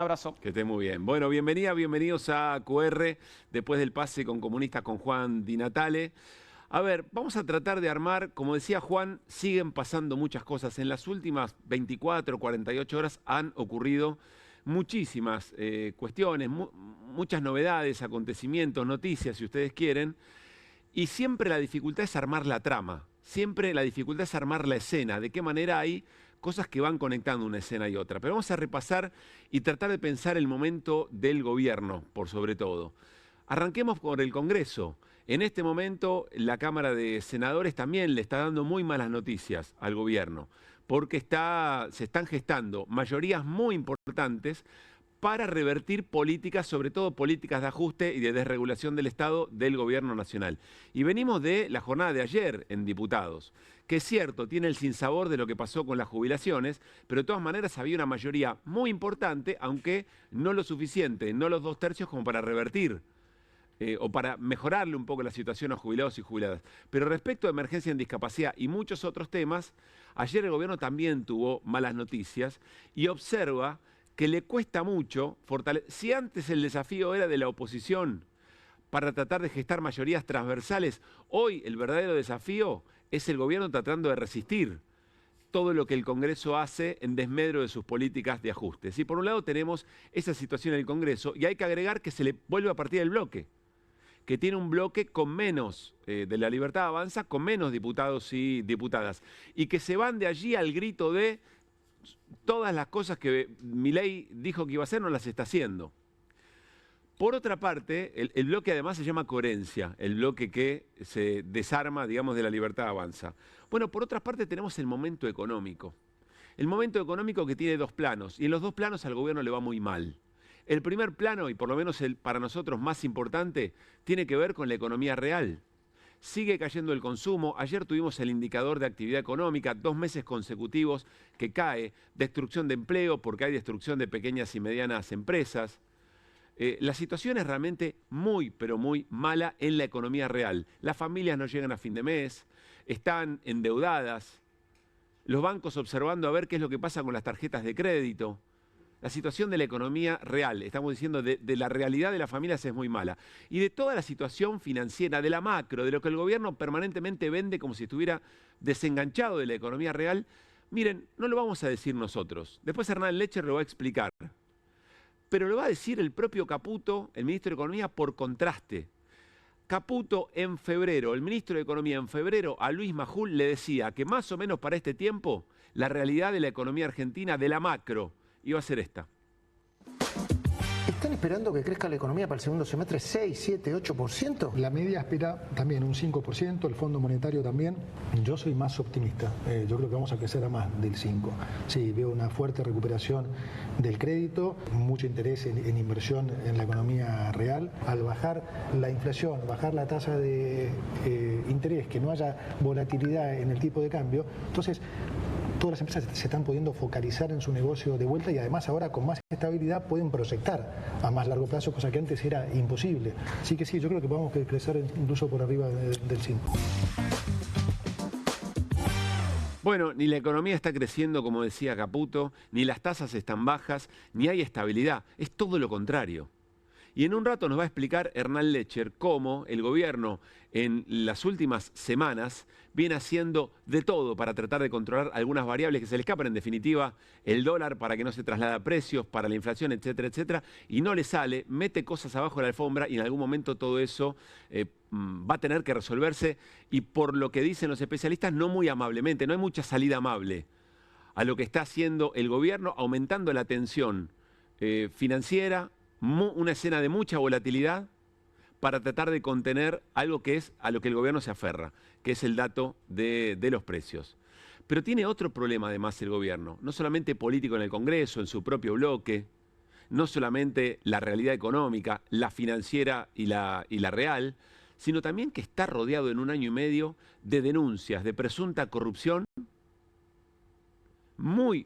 Abrazo. Que esté muy bien. Bueno, bienvenidos a QR, después del pase con Comunistas con Juan Di Natale. A ver, vamos a tratar de armar, como decía Juan, siguen pasando muchas cosas. En las últimas 24, 48 horas han ocurrido muchísimas cuestiones, muchas novedades, acontecimientos, noticias, si ustedes quieren. Y siempre la dificultad es armar la trama, siempre la dificultad es armar la escena, de qué manera hay cosas que van conectando una escena y otra. Pero vamos a repasar y tratar de pensar el momento del gobierno, por sobre todo. Arranquemos por el Congreso. En este momento la Cámara de Senadores también le está dando muy malas noticias al gobierno, porque se están gestando mayorías muy importantes para revertir políticas, sobre todo políticas de ajuste y de desregulación del Estado del gobierno nacional. Y venimos de la jornada de ayer en diputados, que es cierto, tiene el sinsabor de lo que pasó con las jubilaciones, pero de todas maneras había una mayoría muy importante, aunque no lo suficiente, no los 2/3 como para revertir o para mejorarle un poco la situación a jubilados y jubiladas. Pero respecto a emergencia en discapacidad y muchos otros temas, ayer el gobierno también tuvo malas noticias y observa que le cuesta mucho fortalecer. Si antes el desafío era de la oposición para tratar de gestar mayorías transversales, hoy el verdadero desafío es el gobierno tratando de resistir todo lo que el Congreso hace en desmedro de sus políticas de ajustes. Y por un lado tenemos esa situación en el Congreso y hay que agregar que se le vuelve a partir del bloque, que tiene un bloque con menos de La Libertad Avanza, con menos diputados y diputadas, y que se van de allí al grito de todas las cosas que Milei dijo que iba a hacer no las está haciendo. Por otra parte, el bloque además se llama coherencia, el bloque que se desarma, digamos, de La Libertad Avanza. Bueno, por otra parte tenemos el momento económico. El momento económico que tiene dos planos, y en los dos planos al gobierno le va muy mal. El primer plano, y por lo menos el para nosotros más importante, tiene que ver con la economía real. Sigue cayendo el consumo. Ayer tuvimos el indicador de actividad económica, 2 meses consecutivos que cae. Destrucción de empleo porque hay destrucción de pequeñas y medianas empresas. La situación es realmente muy, pero muy mala en la economía real. Las familias no llegan a fin de mes, están endeudadas, los bancos observando a ver qué es lo que pasa con las tarjetas de crédito. La situación de la economía real, estamos diciendo de la realidad de las familias es muy mala. Y de toda la situación financiera, de la macro, de lo que el gobierno permanentemente vende como si estuviera desenganchado de la economía real, miren, no lo vamos a decir nosotros. Después Hernán Lecher lo va a explicar. Pero lo va a decir el propio Caputo, el ministro de Economía, por contraste. Caputo en febrero, el ministro de Economía en febrero, a Luis Majul le decía que más o menos para este tiempo la realidad de la economía argentina, de la macro, iba a ser esta. ¿Están esperando que crezca la economía para el segundo semestre 6, 7, 8%? La media espera también un 5%, el Fondo Monetario también. Yo soy más optimista, yo creo que vamos a crecer a más del 5%. Sí, veo una fuerte recuperación del crédito, mucho interés en inversión en la economía real. Al bajar la inflación, bajar la tasa de interés, que no haya volatilidad en el tipo de cambio, entonces todas las empresas se están pudiendo focalizar en su negocio de vuelta y además ahora con más estabilidad pueden proyectar a más largo plazo, cosa que antes era imposible. Así que sí, yo creo que vamos a crecer incluso por arriba del 5%. Bueno, ni la economía está creciendo, como decía Caputo, ni las tasas están bajas, ni hay estabilidad. Es todo lo contrario. Y en un rato nos va a explicar Hernán Lecher cómo el gobierno en las últimas semanas viene haciendo de todo para tratar de controlar algunas variables que se le escapan, en definitiva, el dólar para que no se traslade a precios, para la inflación, etcétera, etcétera, y no le sale, mete cosas abajo de la alfombra y en algún momento todo eso va a tener que resolverse y por lo que dicen los especialistas, no muy amablemente, no hay mucha salida amable a lo que está haciendo el gobierno, aumentando la tensión financiera, una escena de mucha volatilidad para tratar de contener algo que es a lo que el gobierno se aferra, que es el dato de los precios. Pero tiene otro problema además el gobierno, no solamente político en el Congreso, en su propio bloque, no solamente la realidad económica, la financiera y la real, sino también que está rodeado en 1 año y medio de denuncias de presunta corrupción,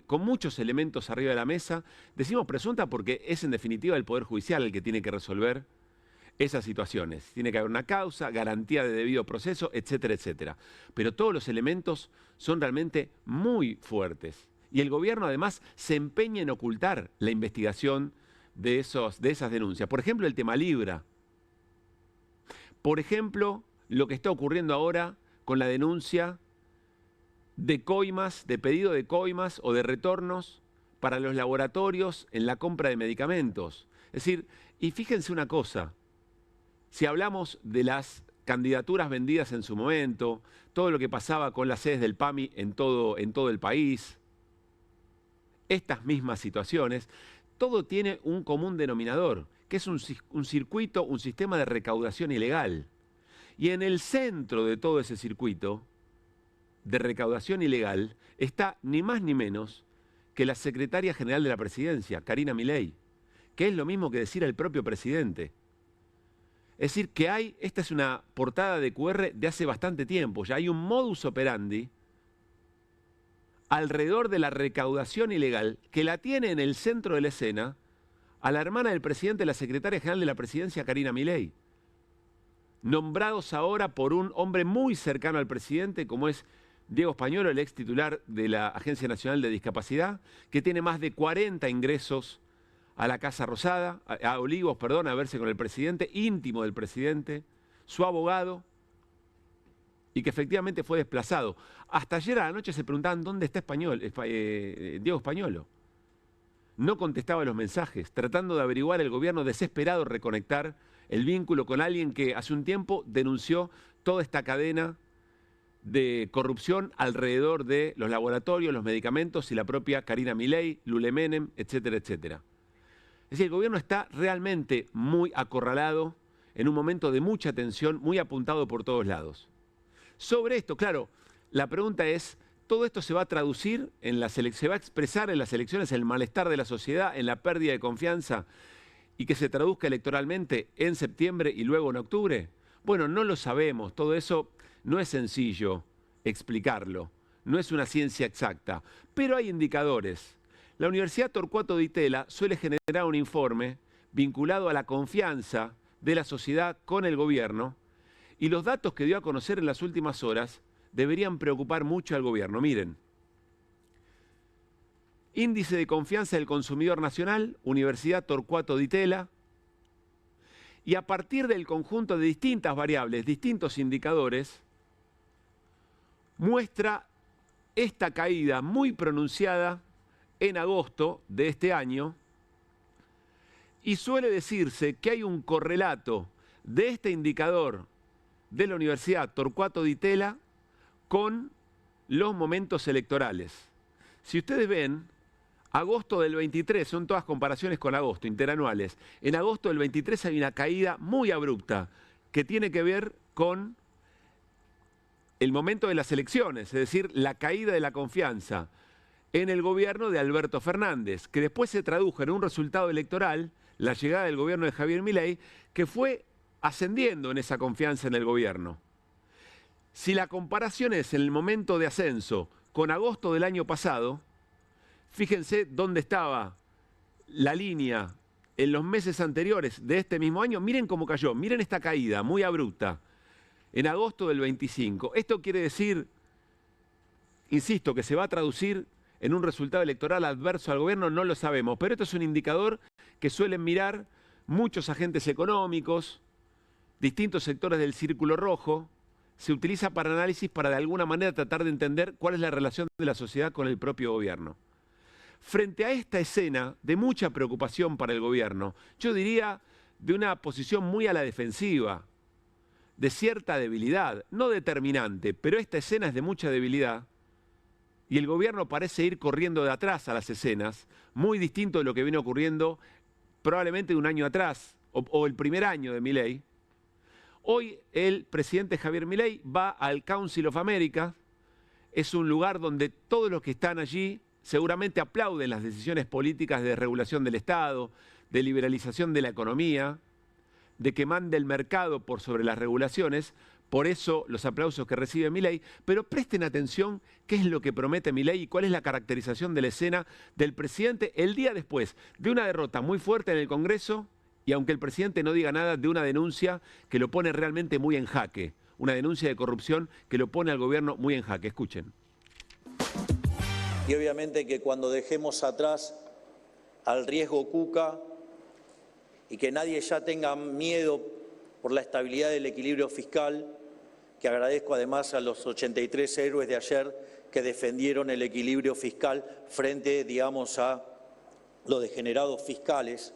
con muchos elementos arriba de la mesa. Decimos presunta porque es en definitiva el Poder Judicial el que tiene que resolver esas situaciones. Tiene que haber una causa, garantía de debido proceso, etcétera, etcétera. Pero todos los elementos son realmente muy fuertes. Y el gobierno además se empeña en ocultar la investigación de esas denuncias. Por ejemplo, el tema Libra. Por ejemplo, lo que está ocurriendo ahora con la denuncia de coimas, de pedido de coimas o de retornos para los laboratorios en la compra de medicamentos. Es decir, y fíjense una cosa, si hablamos de las candidaturas vendidas en su momento, todo lo que pasaba con las sedes del PAMI en todo el país, estas mismas situaciones, todo tiene un común denominador, que es un circuito, un sistema de recaudación ilegal. Y en el centro de todo ese circuito de recaudación ilegal está ni más ni menos que la secretaria general de la presidencia, Karina Milei, que es lo mismo que decir al propio presidente. Es decir, que esta es una portada de QR de hace bastante tiempo, ya hay un modus operandi alrededor de la recaudación ilegal que la tiene en el centro de la escena a la hermana del presidente, la secretaria general de la presidencia, Karina Milei, nombrados ahora por un hombre muy cercano al presidente, como es Diego Españolo, el ex titular de la Agencia Nacional de Discapacidad, que tiene más de 40 ingresos a la Casa Rosada, a Olivos, perdón, a verse con el presidente, íntimo del presidente, su abogado, y que efectivamente fue desplazado. Hasta ayer a la noche se preguntaban dónde está Diego Españolo. No contestaba los mensajes, tratando de averiguar el gobierno desesperado, reconectar el vínculo con alguien que hace un tiempo denunció toda esta cadena de corrupción alrededor de los laboratorios, los medicamentos y la propia Karina Milei, Lule Menem, etcétera, etcétera. Es decir, el gobierno está realmente muy acorralado, en un momento de mucha tensión, muy apuntado por todos lados. Sobre esto, claro, la pregunta es, ¿todo esto se va a traducir, se va a expresar en las elecciones el malestar de la sociedad, en la pérdida de confianza y que se traduzca electoralmente en septiembre y luego en octubre? Bueno, no lo sabemos, todo eso no es sencillo explicarlo, no es una ciencia exacta, pero hay indicadores. La Universidad Torcuato Di Tella suele generar un informe vinculado a la confianza de la sociedad con el gobierno y los datos que dio a conocer en las últimas horas deberían preocupar mucho al gobierno. Miren, índice de confianza del consumidor nacional, Universidad Torcuato Di Tella, y a partir del conjunto de distintas variables, distintos indicadores, muestra esta caída muy pronunciada en agosto de este año y suele decirse que hay un correlato de este indicador de la Universidad Torcuato Di Tella con los momentos electorales. Si ustedes ven, agosto del 23, son todas comparaciones con agosto, interanuales. En agosto del 23 hay una caída muy abrupta que tiene que ver con el momento de las elecciones, es decir, la caída de la confianza en el gobierno de Alberto Fernández, que después se tradujo en un resultado electoral, la llegada del gobierno de Javier Milei, que fue ascendiendo en esa confianza en el gobierno. Si la comparación es en el momento de ascenso con agosto del año pasado, fíjense dónde estaba la línea en los meses anteriores de este mismo año. Miren cómo cayó, miren esta caída muy abrupta en agosto del 25. Esto quiere decir, insisto, que se va a traducir en un resultado electoral adverso al gobierno, no lo sabemos, pero esto es un indicador que suelen mirar muchos agentes económicos, distintos sectores del círculo rojo, se utiliza para análisis para de alguna manera tratar de entender cuál es la relación de la sociedad con el propio gobierno. Frente a esta escena de mucha preocupación para el gobierno, yo diría de una posición muy a la defensiva, de cierta debilidad, no determinante, pero esta escena es de mucha debilidad y el gobierno parece ir corriendo de atrás a las escenas, muy distinto de lo que viene ocurriendo probablemente de un año atrás o el primer año de Milei. Hoy el presidente Javier Milei va al Council of America, es un lugar donde todos los que están allí seguramente aplauden las decisiones políticas de regulación del Estado, de liberalización de la economía, de que mande el mercado por sobre las regulaciones, por eso los aplausos que recibe Milei, pero presten atención qué es lo que promete Milei y cuál es la caracterización de la escena del presidente el día después de una derrota muy fuerte en el Congreso y aunque el presidente no diga nada de una denuncia que lo pone realmente muy en jaque, una denuncia de corrupción que lo pone al gobierno muy en jaque. Escuchen. Y obviamente que cuando dejemos atrás al riesgo Cuca, y que nadie ya tenga miedo por la estabilidad del equilibrio fiscal, que agradezco además a los 83 héroes de ayer que defendieron el equilibrio fiscal frente, digamos, a los degenerados fiscales.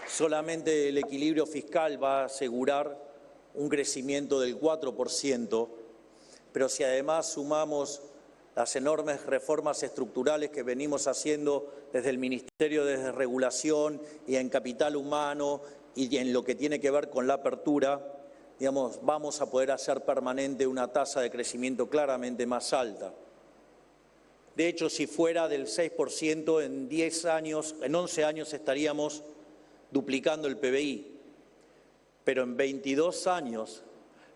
Solamente el equilibrio fiscal va a asegurar un crecimiento del 4%, pero si además sumamos las enormes reformas estructurales que venimos haciendo desde el Ministerio de Desregulación y en capital humano y en lo que tiene que ver con la apertura, digamos, vamos a poder hacer permanente una tasa de crecimiento claramente más alta. De hecho, si fuera del 6%, en 10 años, en 11 años estaríamos duplicando el PBI, pero en 22 años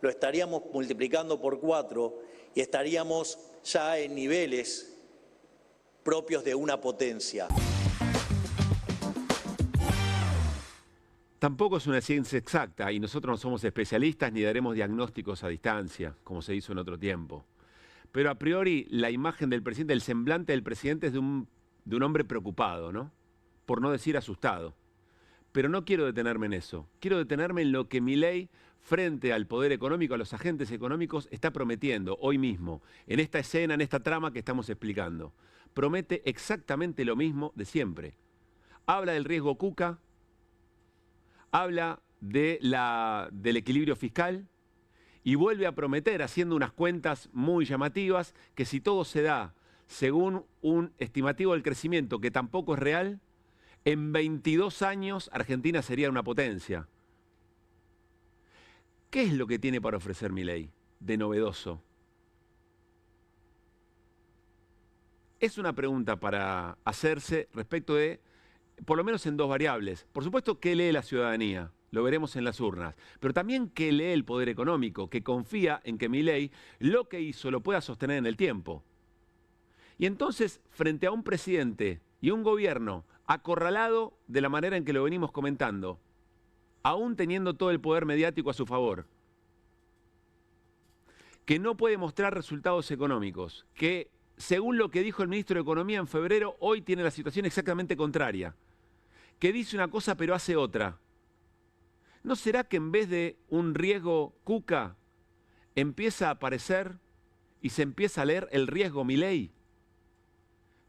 lo estaríamos multiplicando por 4 y estaríamos ya en niveles propios de una potencia. Tampoco es una ciencia exacta y nosotros no somos especialistas ni daremos diagnósticos a distancia, como se hizo en otro tiempo. Pero a priori la imagen del presidente, el semblante del presidente es de un hombre preocupado, ¿no? Por no decir asustado. Pero no quiero detenerme en eso. Quiero detenerme en lo que Milei, frente al poder económico, a los agentes económicos, está prometiendo hoy mismo, en esta escena, en esta trama que estamos explicando. Promete exactamente lo mismo de siempre. Habla del riesgo Cuca, habla del equilibrio fiscal y vuelve a prometer, haciendo unas cuentas muy llamativas, que si todo se da según un estimativo del crecimiento que tampoco es real, en 22 años Argentina sería una potencia. ¿Qué es lo que tiene para ofrecer Milei de novedoso? Es una pregunta para hacerse respecto de, por lo menos en dos variables. Por supuesto, ¿qué lee la ciudadanía? Lo veremos en las urnas. Pero también ¿qué lee el poder económico? Que confía en que Milei lo que hizo lo pueda sostener en el tiempo. Y entonces, frente a un presidente y un gobierno acorralado de la manera en que lo venimos comentando, aún teniendo todo el poder mediático a su favor, que no puede mostrar resultados económicos, que según lo que dijo el ministro de Economía en febrero, hoy tiene la situación exactamente contraria, que dice una cosa pero hace otra. ¿No será que en vez de un riesgo Cuca empieza a aparecer y se empieza a leer el riesgo Milei?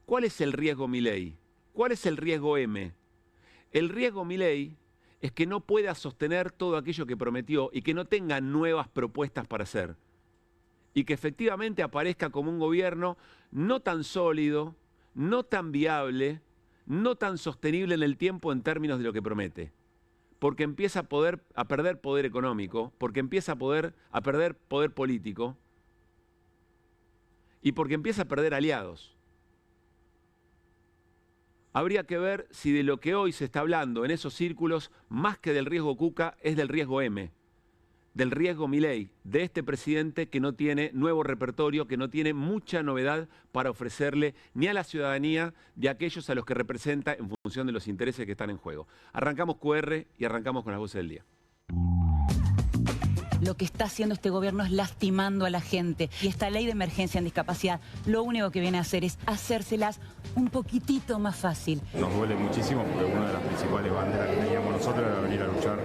¿Cuál es el riesgo Milei? ¿Cuál es el riesgo M? El riesgo Milei es que no pueda sostener todo aquello que prometió y que no tenga nuevas propuestas para hacer. Y que efectivamente aparezca como un gobierno no tan sólido, no tan viable, no tan sostenible en el tiempo en términos de lo que promete. Porque empieza a perder poder económico, porque empieza a perder poder político y porque empieza a perder aliados. Habría que ver si de lo que hoy se está hablando en esos círculos, más que del riesgo Cuca, es del riesgo M, del riesgo Milei, de este presidente que no tiene nuevo repertorio, que no tiene mucha novedad para ofrecerle ni a la ciudadanía ni a aquellos a los que representa en función de los intereses que están en juego. Arrancamos QR y arrancamos con las voces del día. Lo que está haciendo este gobierno es lastimando a la gente. Y esta ley de emergencia en discapacidad lo único que viene a hacer es hacérselas un poquitito más fácil. Nos duele muchísimo porque una de las principales banderas que teníamos nosotros era venir a luchar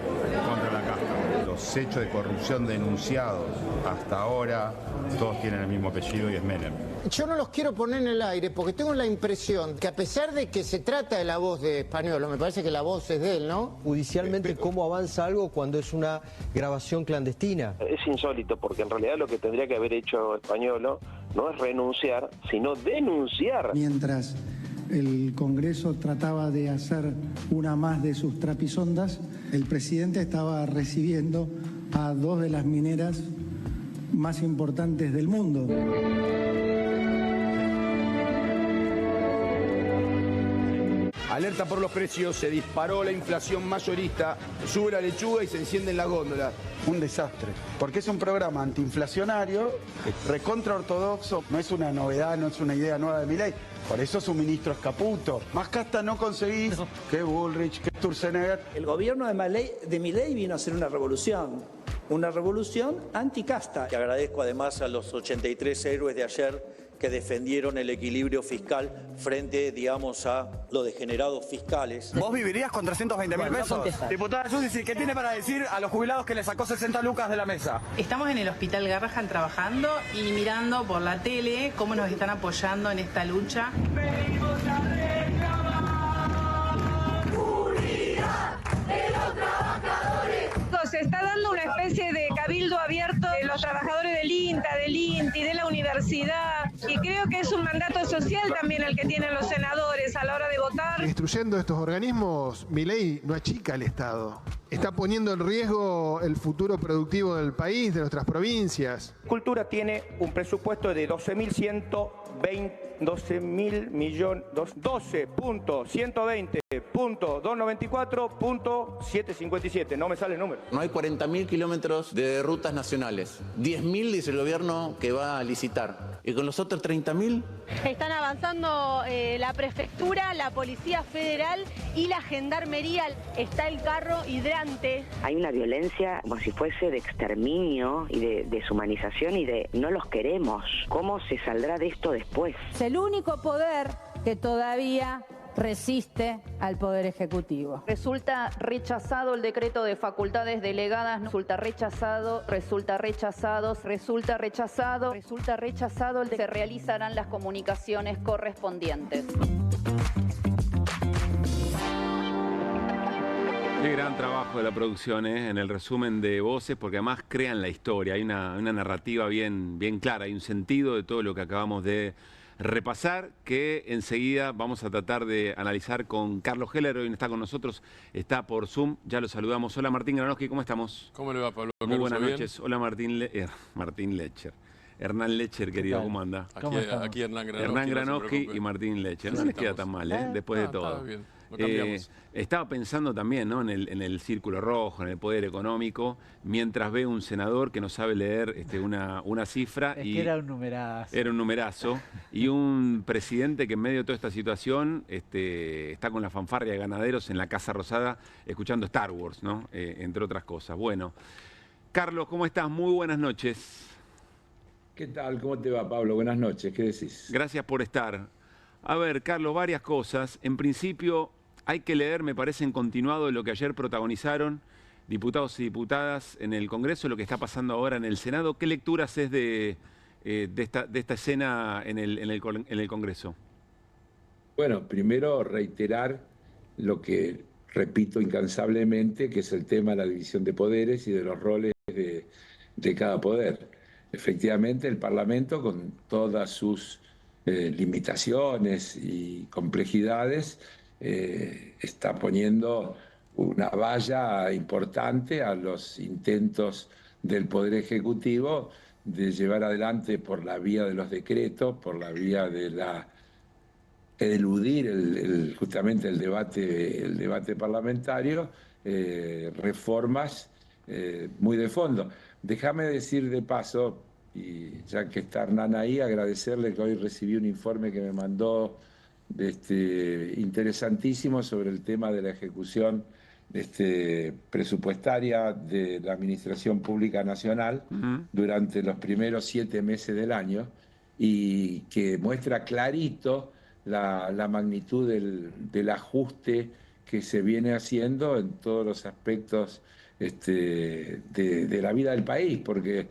contra la casta. Los hechos de corrupción denunciados hasta ahora, todos tienen el mismo apellido y es Menem. Yo no los quiero poner en el aire porque tengo la impresión que a pesar de que se trata de la voz de Españolo, me parece que la voz es de él, ¿no? Judicialmente, ¿cómo avanza algo cuando es una grabación clandestina? Es insólito porque en realidad lo que tendría que haber hecho Españolo no es renunciar, sino denunciar. Mientras el Congreso trataba de hacer una más de sus trapisondas, el presidente estaba recibiendo a dos de las mineras más importantes del mundo. Alerta por los precios, se disparó la inflación mayorista, sube la lechuga y se encienden las góndolas. Un desastre, porque es un programa antiinflacionario, recontra ortodoxo, no es una novedad, no es una idea nueva de Milei. Por eso su ministro es Caputo. Más casta no conseguís que Bullrich, que Sturzenegger. El gobierno de Milei vino a hacer una revolución. una revolución anticasta. Que agradezco además a los 83 héroes de ayer que defendieron el equilibrio fiscal frente, digamos, a los degenerados fiscales. ¿Vos vivirías con 320.000 pesos? Diputada Judici, ¿qué tiene para decir a los jubilados que le sacó 60 lucas de la mesa? Estamos en el Hospital Garrahan trabajando y mirando por la tele cómo nos están apoyando en esta lucha. Venimos a reclamar unidad de los trabajadores. Se está dando una especie de cabildo abierto de los trabajadores del INTA, del INTI, de la universidad, y creo que es un mandato social también el que tienen los senadores a la hora de votar. Destruyendo estos organismos, Milei no achica el Estado. Está poniendo en riesgo el futuro productivo del país, de nuestras provincias. Cultura tiene un presupuesto de 12.120.294.757. No me sale el número. No hay 40.000 kilómetros de rutas nacionales. 10.000 dice el gobierno que va a licitar. ¿Y con los otros 30.000? Están avanzando la prefectura, la Policía Federal y la Gendarmería. Está el carro hidrante. Hay una violencia como si fuese de exterminio y de deshumanización y de no los queremos. ¿Cómo se saldrá de esto después? Es el único poder que todavía resiste al Poder Ejecutivo. Resulta rechazado el decreto de facultades delegadas, resulta rechazado el que se realizarán las comunicaciones correspondientes. Qué gran trabajo de la producción en el resumen de voces, porque además crean la historia, hay una narrativa bien clara, hay un sentido de todo lo que acabamos de repasar, que enseguida vamos a tratar de analizar con Carlos Heller. Hoy no está con nosotros, está por Zoom, ya lo saludamos. Hola Martín Granowski, ¿cómo estamos? ¿Cómo le va, Pablo? Muy buenas noches. Hola Martín Lecher. Hernán Lecher, querido, ¿cómo anda? Aquí Hernán Granowski. Hernán Granowski y Martín Lecher. No les queda tan mal, después de todo. Está bien, lo cambiamos. Estaba pensando también, ¿no?, en el círculo rojo, en el poder económico, mientras ve un senador que no sabe leer una cifra. Es que era un numerazo. Era un numerazo. Y un presidente que en medio de toda esta situación está con la fanfarria de ganaderos en la Casa Rosada escuchando Star Wars, ¿no? Entre otras cosas. Bueno, Carlos, ¿cómo estás? Muy buenas noches. ¿Qué tal? ¿Cómo te va, Pablo? Buenas noches. ¿Qué decís? Gracias por estar. A ver, Carlos, varias cosas. En principio, hay que leer, me parece, en continuado lo que ayer protagonizaron diputados y diputadas en el Congreso, lo que está pasando ahora en el Senado. ¿Qué lecturas es de esta escena en el Congreso? Bueno, primero reiterar lo que repito incansablemente, que es el tema de la división de poderes y de los roles de cada poder. Efectivamente, el Parlamento, con todas sus limitaciones y complejidades, está poniendo una valla importante a los intentos del Poder Ejecutivo de llevar adelante por la vía de los decretos, por la vía de eludir justamente el debate parlamentario, reformas muy de fondo. Déjame decir de paso, y ya que está Hernán ahí, agradecerle que hoy recibí un informe que me mandó interesantísimo sobre el tema de la ejecución presupuestaria de la Administración Pública Nacional durante los primeros 7 meses del año, y que muestra clarito la magnitud del ajuste que se viene haciendo en todos los aspectos de la vida del país, porque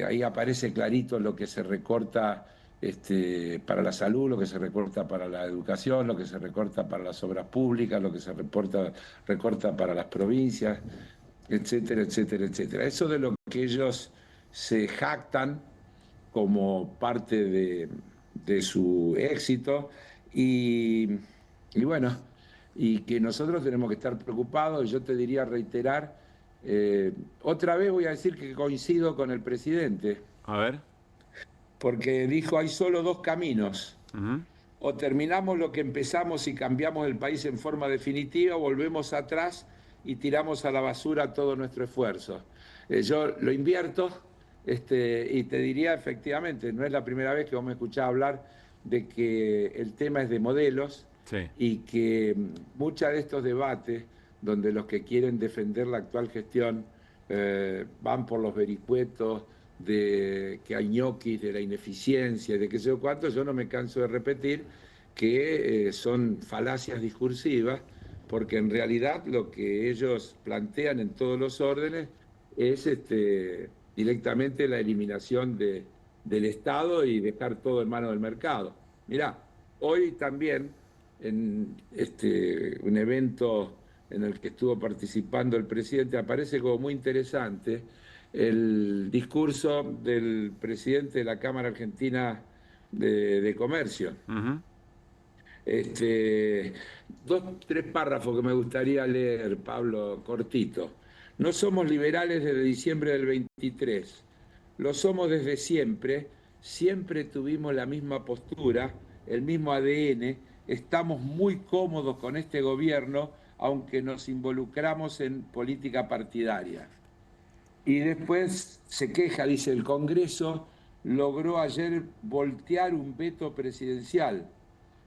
ahí aparece clarito lo que se recorta para la salud, lo que se recorta para la educación, lo que se recorta para las obras públicas, lo que se recorta para las provincias, etcétera, etcétera, etcétera. Eso de lo que ellos se jactan como parte de su éxito, y bueno, y que nosotros tenemos que estar preocupados. Yo te diría, reiterar, otra vez voy a decir que coincido con el presidente. A ver. Porque dijo, hay solo 2 caminos. O terminamos lo que empezamos y cambiamos el país en forma definitiva, o volvemos atrás y tiramos a la basura todo nuestro esfuerzo. Yo lo invierto, y te diría, efectivamente, no es la primera vez que vos me escuchás hablar de que el tema es de modelos. Sí. Y que muchos de estos debates, donde los que quieren defender la actual gestión van por los vericuetos de que hay ñoquis, de la ineficiencia, de qué sé yo cuánto. Yo no me canso de repetir que son falacias discursivas, porque en realidad lo que ellos plantean en todos los órdenes es directamente la eliminación del Estado y dejar todo en manos del mercado. Mirá, hoy también en un evento en el que estuvo participando el presidente, aparece como muy interesante el discurso del presidente de la Cámara Argentina de Comercio. Tres párrafos que me gustaría leer, Pablo, cortito. No somos liberales desde diciembre del 23, lo somos desde siempre, siempre tuvimos la misma postura, el mismo ADN, estamos muy cómodos con este gobierno, aunque nos involucramos en política partidaria. Y después se queja, dice, el Congreso logró ayer voltear un veto presidencial.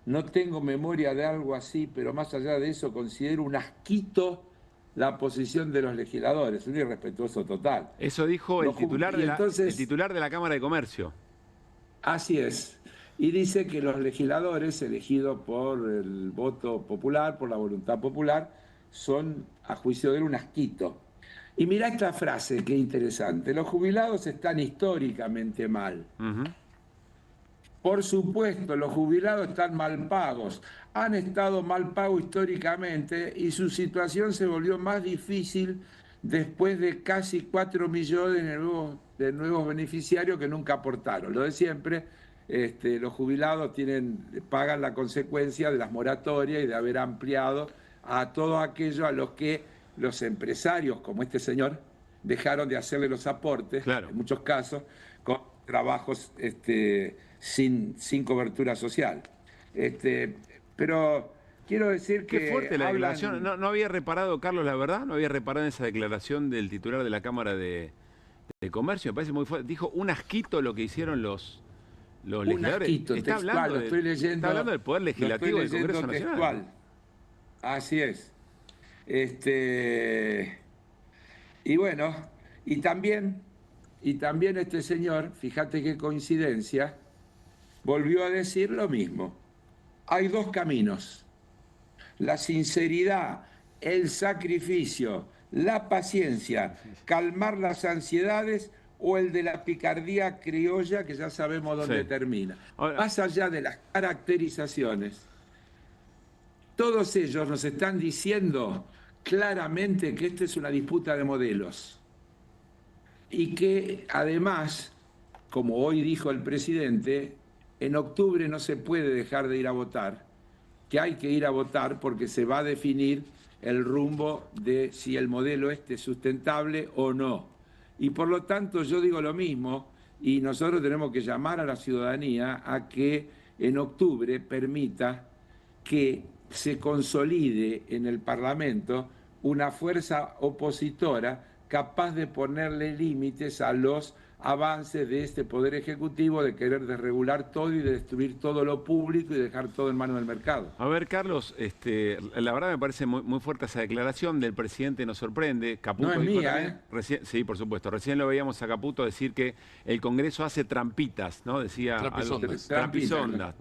No tengo memoria de algo así, pero más allá de eso considero un asquito la posición de los legisladores, un irrespetuoso total. Eso dijo el titular de la Cámara de Comercio. Así es. Y dice que los legisladores elegidos por el voto popular, por la voluntad popular, son, a juicio de él, un asquito. Y mirá esta frase, qué interesante. Los jubilados están históricamente mal. Por supuesto, los jubilados están mal pagos. Han estado mal pagos históricamente y su situación se volvió más difícil después de casi 4 millones de nuevos beneficiarios que nunca aportaron. Lo de siempre, los jubilados pagan la consecuencia de las moratorias y de haber ampliado a todo aquello a los que los empresarios, como este señor, dejaron de hacerle los aportes, en muchos casos, con trabajos sin cobertura social. Pero quiero decir que... Qué fuerte la declaración. No había reparado, Carlos, la verdad, no había reparado en esa declaración del titular de la Cámara de Comercio. Me parece muy fuerte. Dijo un asquito lo que hicieron los legisladores. Asquito, está hablando del Poder Legislativo del Congreso Nacional. Así es. Y bueno, y también este señor, fíjate qué coincidencia, volvió a decir lo mismo. Hay dos caminos: la sinceridad, el sacrificio, la paciencia, calmar las ansiedades, o el de la picardía criolla, que ya sabemos dónde termina. Ahora, más allá de las caracterizaciones, todos ellos nos están diciendo claramente que esta es una disputa de modelos y que además, como hoy dijo el presidente, en octubre no se puede dejar de ir a votar, que hay que ir a votar porque se va a definir el rumbo de si el modelo es sustentable o no. Y por lo tanto yo digo lo mismo, y nosotros tenemos que llamar a la ciudadanía a que en octubre permita que se consolide en el Parlamento una fuerza opositora capaz de ponerle límites a los avances de este Poder Ejecutivo de querer desregular todo y de destruir todo lo público y dejar todo en manos del mercado. A ver, Carlos, la verdad me parece muy fuerte esa declaración del presidente, nos sorprende. Caputo no es dijo mía, también, recién, sí, por supuesto. Recién lo veíamos a Caputo decir que el Congreso hace trampitas, ¿no? Decía trapisondas.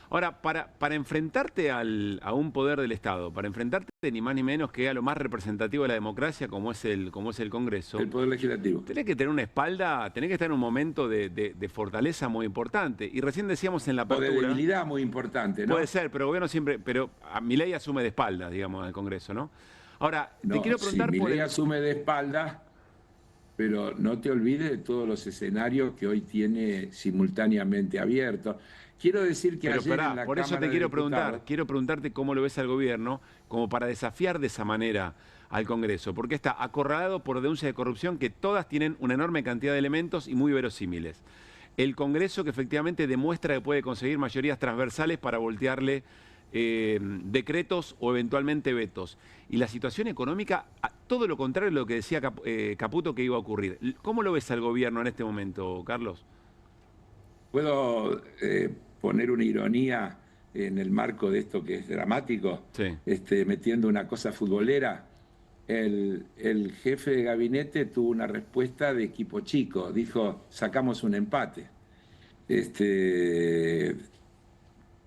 Ahora, para enfrentarte a un poder del Estado, para enfrentarte ni más ni menos que a lo más representativo de la democracia, como es el Congreso. El Poder Legislativo. Tenés que tener una espalda, tenés que estar en un momento de fortaleza muy importante. Y recién decíamos en la apertura... O de debilidad muy importante, ¿no? Puede ser, pero el gobierno siempre... Pero Milei asume de espaldas, digamos, en el Congreso, ¿no? Ahora, te quiero preguntar... Sí, Milei asume de espaldas, pero no te olvides de todos los escenarios que hoy tiene simultáneamente abiertos. Quiero decir que ayer en la por eso te quiero preguntarte cómo lo ves al gobierno, como para desafiar de esa manera al Congreso, porque está acorralado por denuncias de corrupción que todas tienen una enorme cantidad de elementos y muy verosímiles. El Congreso que efectivamente demuestra que puede conseguir mayorías transversales para voltearle decretos o eventualmente vetos. Y la situación económica, todo lo contrario de lo que decía Caputo que iba a ocurrir. ¿Cómo lo ves al gobierno en este momento, Carlos? ¿Puedo poner una ironía en el marco de esto que es dramático? Sí. Metiendo una cosa futbolera. el jefe de gabinete tuvo una respuesta de equipo chico. Dijo, sacamos un empate.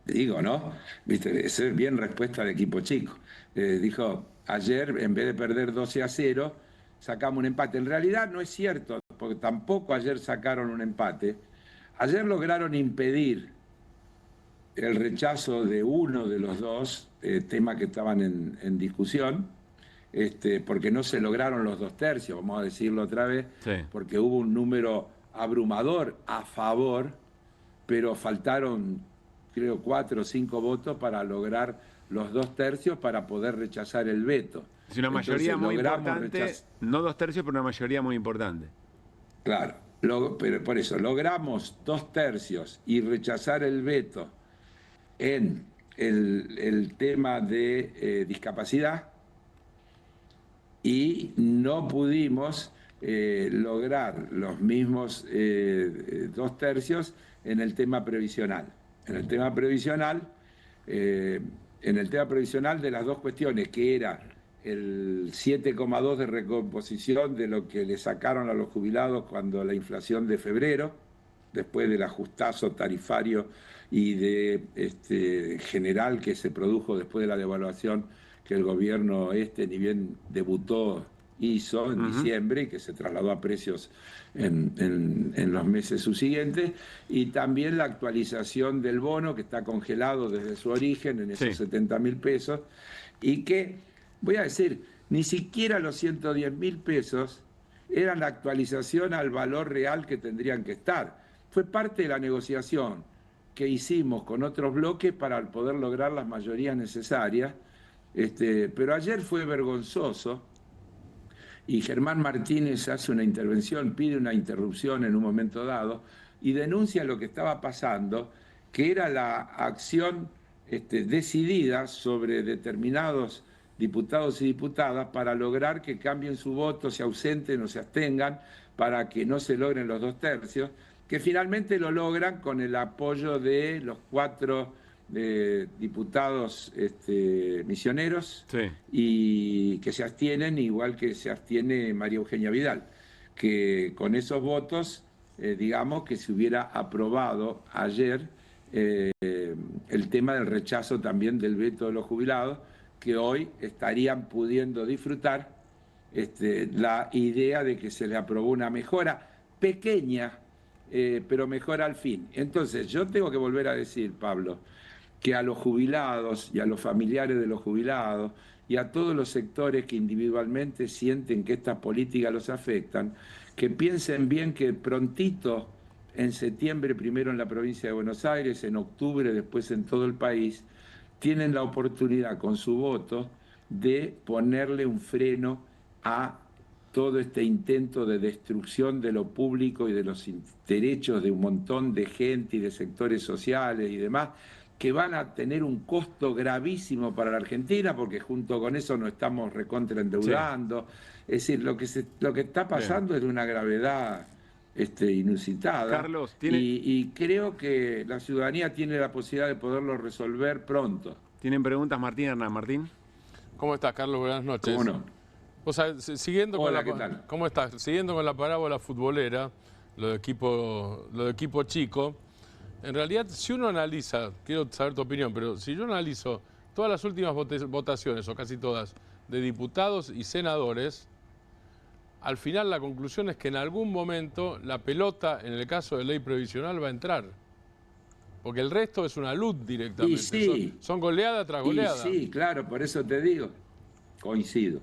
Digo, ¿no? ¿Viste? Esa es bien respuesta de equipo chico. Dijo, ayer, en vez de perder 12-0, sacamos un empate. En realidad no es cierto, porque tampoco ayer sacaron un empate. Ayer lograron impedir el rechazo de uno de los dos temas que estaban en discusión, porque no se lograron los 2/3, vamos a decirlo otra vez, sí, porque hubo un número abrumador a favor, pero faltaron, creo, 4 o 5 votos para lograr los 2/3 para poder rechazar el veto. Es una mayoría muy importante, no 2/3, pero una mayoría muy importante. Claro, pero por eso logramos 2/3 y rechazar el veto en el tema de discapacidad, y no pudimos lograr los mismos 2/3 en el tema previsional. En el tema previsional, de las dos cuestiones, que era el 7,2 de recomposición de lo que le sacaron a los jubilados cuando la inflación de febrero, después del ajustazo tarifario y de general que se produjo después de la devaluación que el gobierno ni bien debutó, hizo en diciembre, y que se trasladó a precios en los meses subsiguientes, y también la actualización del bono, que está congelado desde su origen en esos 70.000 pesos, y que, voy a decir, ni siquiera los 110.000 pesos eran la actualización al valor real que tendrían que estar. Fue parte de la negociación que hicimos con otros bloques para poder lograr las mayorías necesarias, pero ayer fue vergonzoso, y Germán Martínez hace una intervención, pide una interrupción en un momento dado, y denuncia lo que estaba pasando, que era la acción decidida sobre determinados diputados y diputadas para lograr que cambien su voto, se ausenten o se abstengan, para que no se logren los 2/3, que finalmente lo logran con el apoyo de los 4 diputados misioneros, y que se abstienen, igual que se abstiene María Eugenia Vidal, que con esos votos, digamos, que se hubiera aprobado ayer el tema del rechazo también del veto de los jubilados, que hoy estarían pudiendo disfrutar la idea de que se le aprobó una mejora pequeña, pero mejora al fin. Entonces, yo tengo que volver a decir, Pablo, que a los jubilados y a los familiares de los jubilados y a todos los sectores que individualmente sienten que estas políticas los afectan, que piensen bien que prontito, en septiembre, primero en la provincia de Buenos Aires, en octubre, después en todo el país, tienen la oportunidad con su voto de ponerle un freno a todo este intento de destrucción de lo público y de los derechos de un montón de gente y de sectores sociales y demás, que van a tener un costo gravísimo para la Argentina, porque junto con eso nos estamos recontraendeudando. Es decir, lo que está pasando es de una gravedad inusitada. Carlos, y creo que la ciudadanía tiene la posibilidad de poderlo resolver pronto. ¿Tienen preguntas, Martín Hernán? Martín. ¿Cómo estás, Carlos? Buenas noches. ¿Cómo no? O sea, siguiendo Hola, con ¿qué tal? ¿Cómo estás? Siguiendo con la parábola futbolera, lo de equipo chico, en realidad, si uno analiza, quiero saber tu opinión, pero si yo analizo todas las últimas votaciones, o casi todas, de diputados y senadores, al final la conclusión es que en algún momento la pelota, en el caso de ley previsional, va a entrar. Porque el resto es una luz directamente. Y sí, son goleada tras goleada. Sí, claro, por eso te digo, coincido.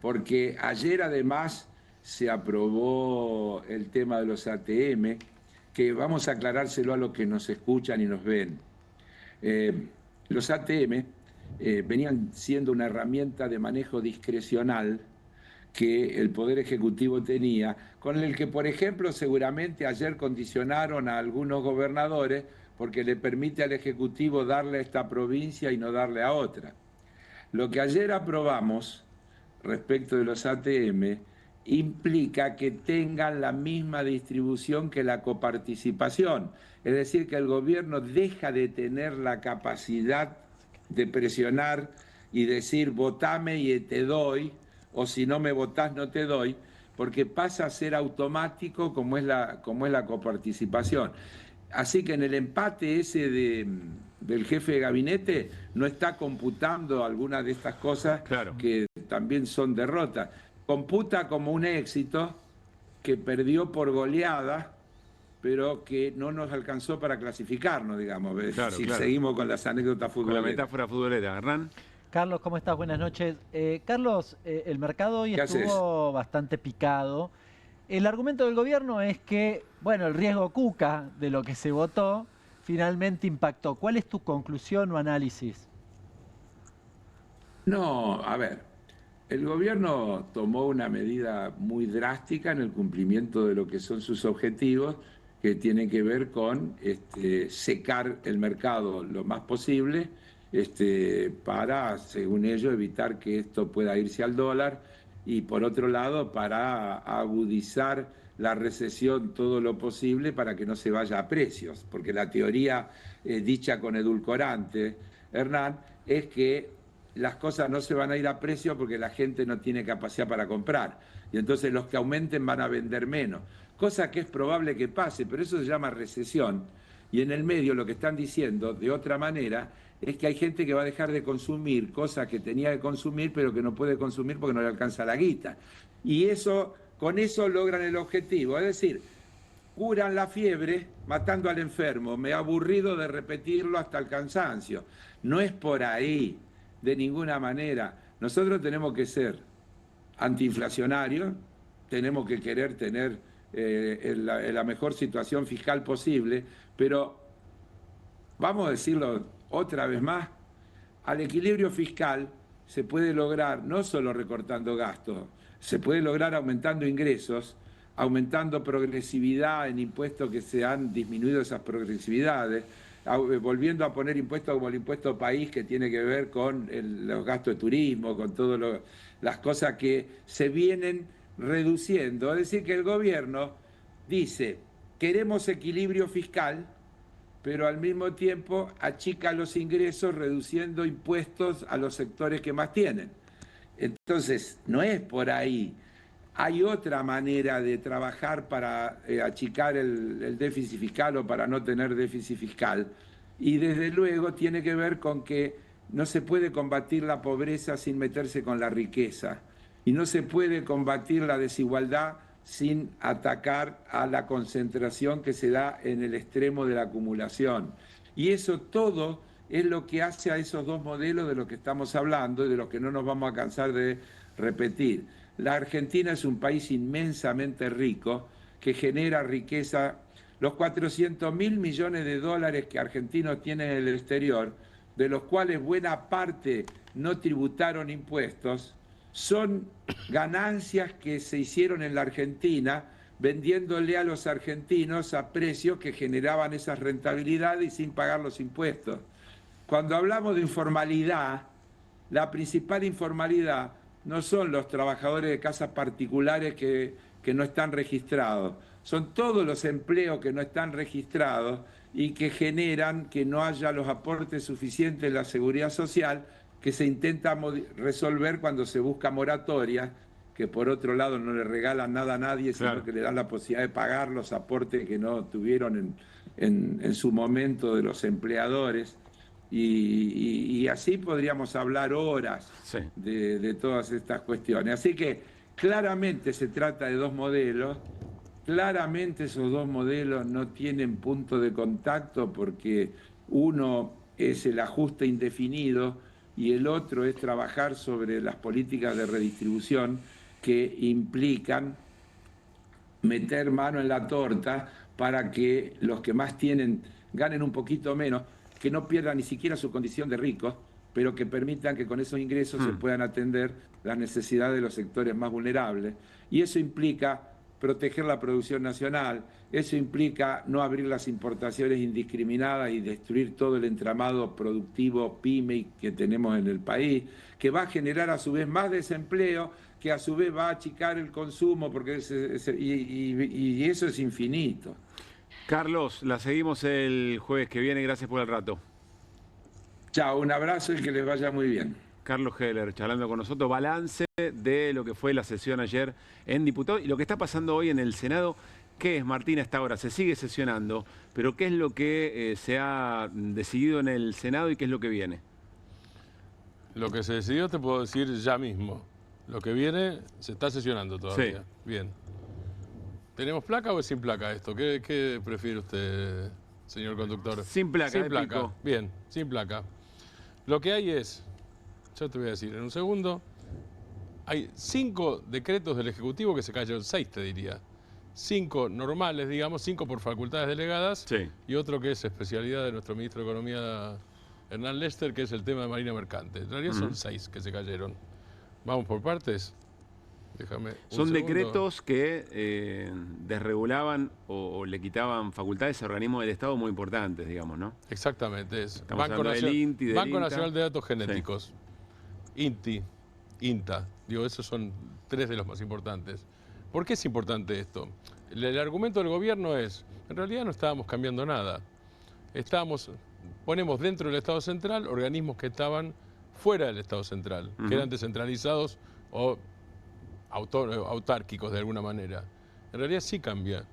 Porque ayer además se aprobó el tema de los ATM, que vamos a aclarárselo a los que nos escuchan y nos ven. Los ATM venían siendo una herramienta de manejo discrecional que el Poder Ejecutivo tenía, con el que, por ejemplo, seguramente ayer condicionaron a algunos gobernadores porque le permite al Ejecutivo darle a esta provincia y no darle a otra. Lo que ayer aprobamos respecto de los ATM implica que tengan la misma distribución que la coparticipación, es decir, que el gobierno deja de tener la capacidad de presionar y decir votame y te doy, o si no me votás no te doy, porque pasa a ser automático como es la coparticipación. Así que en el empate ese del jefe de gabinete no está computando algunas de estas cosas que también son derrotas. Computa como un éxito que perdió por goleada, pero que no nos alcanzó para clasificarnos, digamos, si seguimos con las anécdotas futboleras. Con la metáfora futbolera. Hernán. Carlos, ¿cómo estás? Buenas noches. Carlos, el mercado hoy estuvo bastante picado. El argumento del gobierno es que, bueno, el riesgo Cuca de lo que se votó finalmente impactó. ¿Cuál es tu conclusión o análisis? No, a ver, el gobierno tomó una medida muy drástica en el cumplimiento de lo que son sus objetivos, que tienen que ver con secar el mercado lo más posible, para, según ellos, evitar que esto pueda irse al dólar, y por otro lado, para agudizar la recesión todo lo posible para que no se vaya a precios, porque la teoría dicha con edulcorante, Hernán, es que las cosas no se van a ir a precio porque la gente no tiene capacidad para comprar, y entonces los que aumenten van a vender menos, cosa que es probable que pase, pero eso se llama recesión, y en el medio lo que están diciendo de otra manera es que hay gente que va a dejar de consumir cosas que tenía que consumir, pero que no puede consumir porque no le alcanza la guita. Y con eso logran el objetivo. Es decir, curan la fiebre matando al enfermo. Me he aburrido de repetirlo hasta el cansancio. No es por ahí, de ninguna manera. Nosotros tenemos que ser antiinflacionarios, tenemos que querer tener la mejor situación fiscal posible, pero vamos a decirlo otra vez más, al equilibrio fiscal se puede lograr no solo recortando gastos, se puede lograr aumentando ingresos, aumentando progresividad en impuestos que se han disminuido esas progresividades, volviendo a poner impuestos como el impuesto país, que tiene que ver con los gastos de turismo, con todas las cosas que se vienen reduciendo. Es decir, que el gobierno dice, queremos equilibrio fiscal, pero al mismo tiempo achica los ingresos reduciendo impuestos a los sectores que más tienen. Entonces, no es por ahí. Hay otra manera de trabajar para achicar el déficit fiscal o para no tener déficit fiscal. Y desde luego tiene que ver con que no se puede combatir la pobreza sin meterse con la riqueza. Y no se puede combatir la desigualdad sin atacar a la concentración que se da en el extremo de la acumulación. Y eso todo es lo que hace a esos dos modelos de los que estamos hablando y de los que no nos vamos a cansar de repetir. La Argentina es un país inmensamente rico que genera riqueza. Los 400.000 millones de dólares que argentinos tienen en el exterior, de los cuales buena parte no tributaron impuestos, son ganancias que se hicieron en la Argentina vendiéndole a los argentinos a precios que generaban esas rentabilidades y sin pagar los impuestos. Cuando hablamos de informalidad, la principal informalidad no son los trabajadores de casas particulares que no están registrados, son todos los empleos que no están registrados y que generan que no haya los aportes suficientes en la seguridad social, que se intenta resolver cuando se busca moratoria, que por otro lado no le regalan nada a nadie, sino que le dan la posibilidad de pagar los aportes que no tuvieron en su momento de los empleadores. Y así podríamos hablar horas de todas estas cuestiones. Así que claramente se trata de dos modelos, claramente esos dos modelos no tienen punto de contacto porque uno es el ajuste indefinido y el otro es trabajar sobre las políticas de redistribución que implican meter mano en la torta para que los que más tienen ganen un poquito menos, que no pierdan ni siquiera su condición de ricos, pero que permitan que con esos ingresos se puedan atender las necesidades de los sectores más vulnerables. Y eso implica proteger la producción nacional, eso implica no abrir las importaciones indiscriminadas y destruir todo el entramado productivo pyme que tenemos en el país, que va a generar a su vez más desempleo, que a su vez va a achicar el consumo, porque y eso es infinito. Carlos, la seguimos el jueves que viene, gracias por el rato. Chao, un abrazo y que les vaya muy bien. Carlos Heller, charlando con nosotros, balance de lo que fue la sesión ayer en Diputados y lo que está pasando hoy en el Senado. ¿Qué es, Martín, hasta ahora? Se sigue sesionando, pero ¿qué es lo que se ha decidido en el Senado y qué es lo que viene? Lo que se decidió te puedo decir ya mismo. Lo que viene se está sesionando todavía. Sí. Bien. ¿Tenemos placa o es sin placa esto? ¿Qué prefiere usted, señor conductor? Sin placa. Sin placa. Pico. Bien, sin placa. Lo que hay es, yo te voy a decir en un segundo, hay 5 decretos del Ejecutivo que se cayeron, 6 te diría. 5 normales, digamos, 5 por facultades delegadas, sí, y otro que es especialidad de nuestro ministro de Economía, Hernán Lester, que es el tema de Marina Mercante. En realidad son 6 que se cayeron. Vamos por partes. Déjame Son decretos que desregulaban o le quitaban facultades a organismos del Estado muy importantes, digamos, ¿no? Exactamente. Es Banco Nacional de Datos Genéticos, sí, INTI, INTA. Digo, esos son 3 de los más importantes. ¿Por qué es importante esto? El argumento del gobierno es, en realidad no estábamos cambiando nada. Ponemos dentro del Estado Central organismos que estaban fuera del Estado Central, que eran descentralizados o autárquicos de alguna manera. En realidad sí cambia.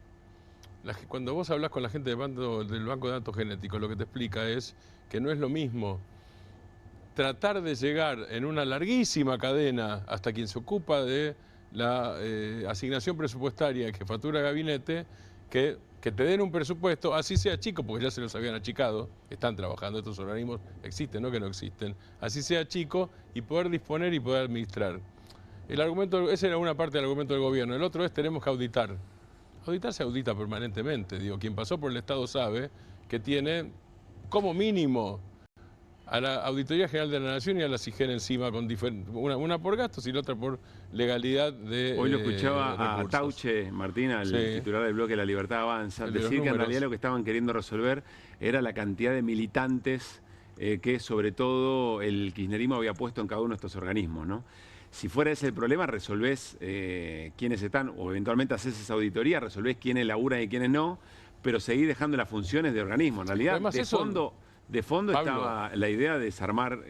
Cuando vos hablás con la gente del Banco de Datos Genéticos, lo que te explica es que no es lo mismo tratar de llegar en una larguísima cadena hasta quien se ocupa de la asignación presupuestaria que factura el gabinete, que te den un presupuesto, así sea chico, porque ya se los habían achicado, están trabajando, estos organismos existen, no que no existen, así sea chico, y poder disponer y poder administrar. El argumento, esa era una parte del argumento del gobierno. El otro es tenemos que auditar. Auditar se audita permanentemente. Digo, quien pasó por el Estado sabe que tiene como mínimo a la Auditoría General de la Nación y a la SIGEN encima, con una por gastos y la otra por legalidad de Hoy lo escuchaba a Tauche, Martín, al titular del bloque La Libertad Avanza, decir que en realidad lo que estaban queriendo resolver era la cantidad de militantes que sobre todo el kirchnerismo había puesto en cada uno de estos organismos, ¿no? Si fuera ese el problema, resolvés quiénes están, o eventualmente haces esa auditoría, resolvés quiénes laburan y quiénes no, pero seguís dejando las funciones de organismo. En realidad, además, de fondo Pablo, estaba la idea de desarmar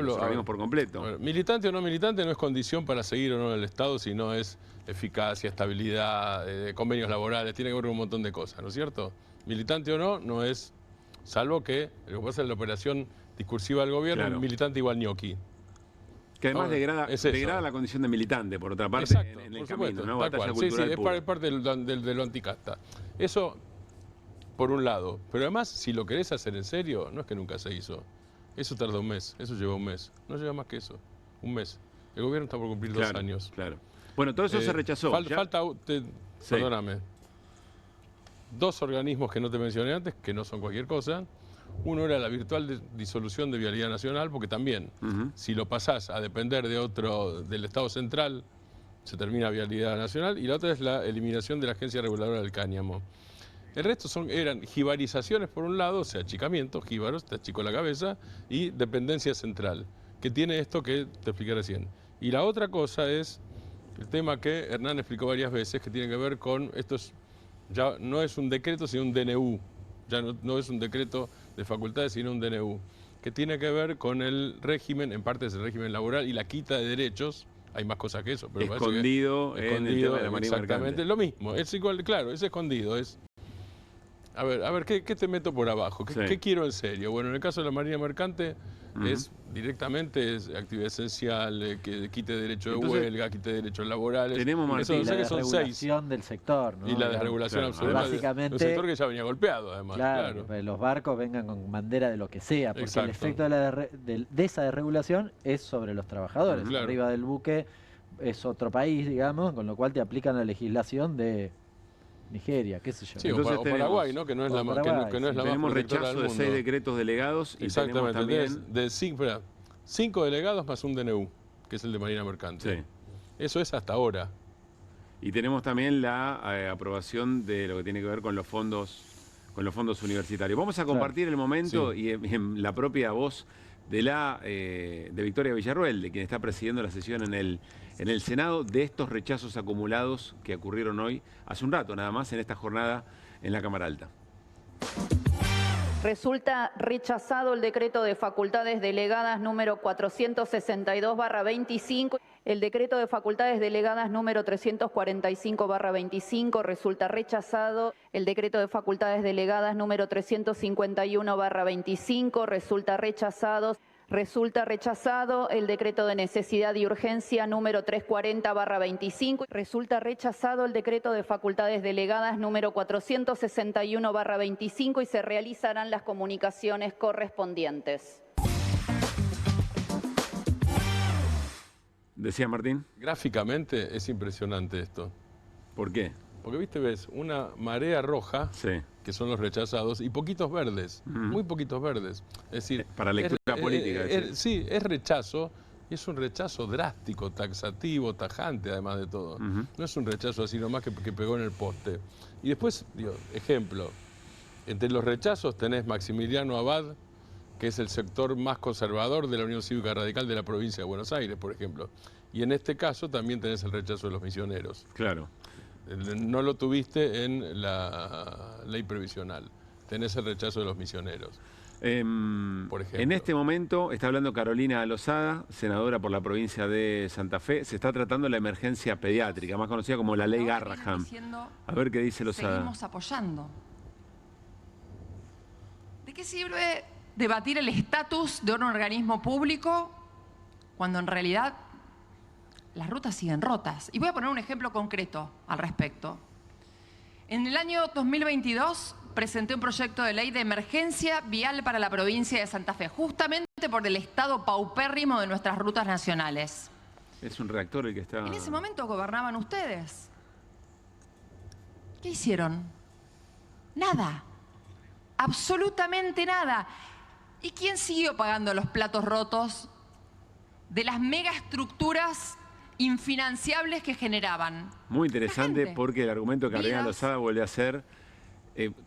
los organismos por completo. Bueno, militante o no militante no es condición para seguir o no en el Estado, sino es eficacia, estabilidad, convenios laborales, tiene que ver con un montón de cosas, ¿no es cierto? Militante o no, no es, salvo que lo que pasa es la operación discursiva del gobierno, claro, militante igual ñoqui. Que además degrada la condición de militante, por otra parte, exacto, en el camino, ¿no? Batalla cultural pura. Es parte de lo anticasta. Eso, por un lado. Pero además, si lo querés hacer en serio, no es que nunca se hizo. Eso tarda un mes, eso lleva un mes. No lleva más que eso, un mes. El gobierno está por cumplir 2 años. Claro. Bueno, todo eso se rechazó. Perdóname. 2 organismos que no te mencioné antes, que no son cualquier cosa. Uno era la virtual disolución de Vialidad Nacional, porque también, si lo pasás a depender del Estado Central, se termina Vialidad Nacional, y la otra es la eliminación de la Agencia Reguladora del Cáñamo. El resto eran jibarizaciones por un lado, o sea, achicamientos, jíbaros, te achicó la cabeza, y dependencia central, que tiene esto que te expliqué recién. Y la otra cosa es el tema que Hernán explicó varias veces, que tiene que ver con, ya no es un decreto, sino un DNU. Ya no es un decreto de facultades, sino un DNU, que tiene que ver con el régimen, en parte es el régimen laboral y la quita de derechos. Hay más cosas que eso, pero escondido en el tema de la Marina Mercante. Exactamente, lo mismo, es igual, claro, es escondido, es... A ver, ¿qué te meto por abajo? ¿Qué quiero en serio? Bueno, en el caso de la Marina Mercante es directamente actividad esencial, que quite derecho de huelga, quite derechos laborales. Tenemos, Martín, la desregulación del sector, ¿no? Y la desregulación absoluta básicamente, un sector que ya venía golpeado, además. Claro. Los barcos vengan con bandera de lo que sea, porque el efecto de esa desregulación es sobre los trabajadores. Claro. Arriba del buque es otro país, digamos, con lo cual te aplican la legislación de Nigeria, qué sé yo. Sí, entonces o Paraguay, ¿no? Que no es la más tenemos rechazo de 6 decretos delegados y tenemos también... de 5 delegados más un DNU, que es el de Marina Mercante. Sí. Eso es hasta ahora. Y tenemos también la aprobación de lo que tiene que ver con los fondos universitarios. Vamos a compartir el momento y en la propia voz de Victoria Villarruel, de quien está presidiendo la sesión en el Senado, de estos rechazos acumulados que ocurrieron hoy, hace un rato nada más, en esta jornada en la Cámara Alta. Resulta rechazado el decreto de facultades delegadas número 462/25. El decreto de facultades delegadas número 345/25 resulta rechazado. El decreto de facultades delegadas número 351/25 resulta rechazado. Resulta rechazado el decreto de necesidad y urgencia número 340/25. Resulta rechazado el decreto de facultades delegadas número 461/25 y se realizarán las comunicaciones correspondientes. Decía Martín. Gráficamente es impresionante esto. ¿Por qué? Porque, viste, ves una marea roja, que son los rechazados, y poquitos verdes, muy poquitos verdes. Es decir, para lectura política. Sí, es rechazo, y es un rechazo drástico, taxativo, tajante, además de todo. No es un rechazo así nomás que pegó en el poste. Y después, digo, ejemplo, entre los rechazos tenés Maximiliano Abad, que es el sector más conservador de la Unión Cívica Radical de la provincia de Buenos Aires, por ejemplo. Y en este caso también tenés el rechazo de los misioneros. Claro. No lo tuviste en la ley previsional. Tenés el rechazo de los misioneros. Por ejemplo. En este momento está hablando Carolina Lozada, senadora por la provincia de Santa Fe. Se está tratando la emergencia pediátrica, más conocida como la ley Garrahan. A ver qué dice Lozada. Seguimos apoyando. ¿De qué sirve debatir el estatus de un organismo público cuando en realidad las rutas siguen rotas? Y voy a poner un ejemplo concreto al respecto. En el año 2022 presenté un proyecto de ley de emergencia vial para la provincia de Santa Fe, justamente por el estado paupérrimo de nuestras rutas nacionales. Es un reactor el que está... En ese momento gobernaban ustedes. ¿Qué hicieron? Nada. Absolutamente nada. ¿Y quién siguió pagando los platos rotos de las megaestructuras infinanciables que generaban? Muy interesante porque el argumento de Carolina Lozada vuelve a ser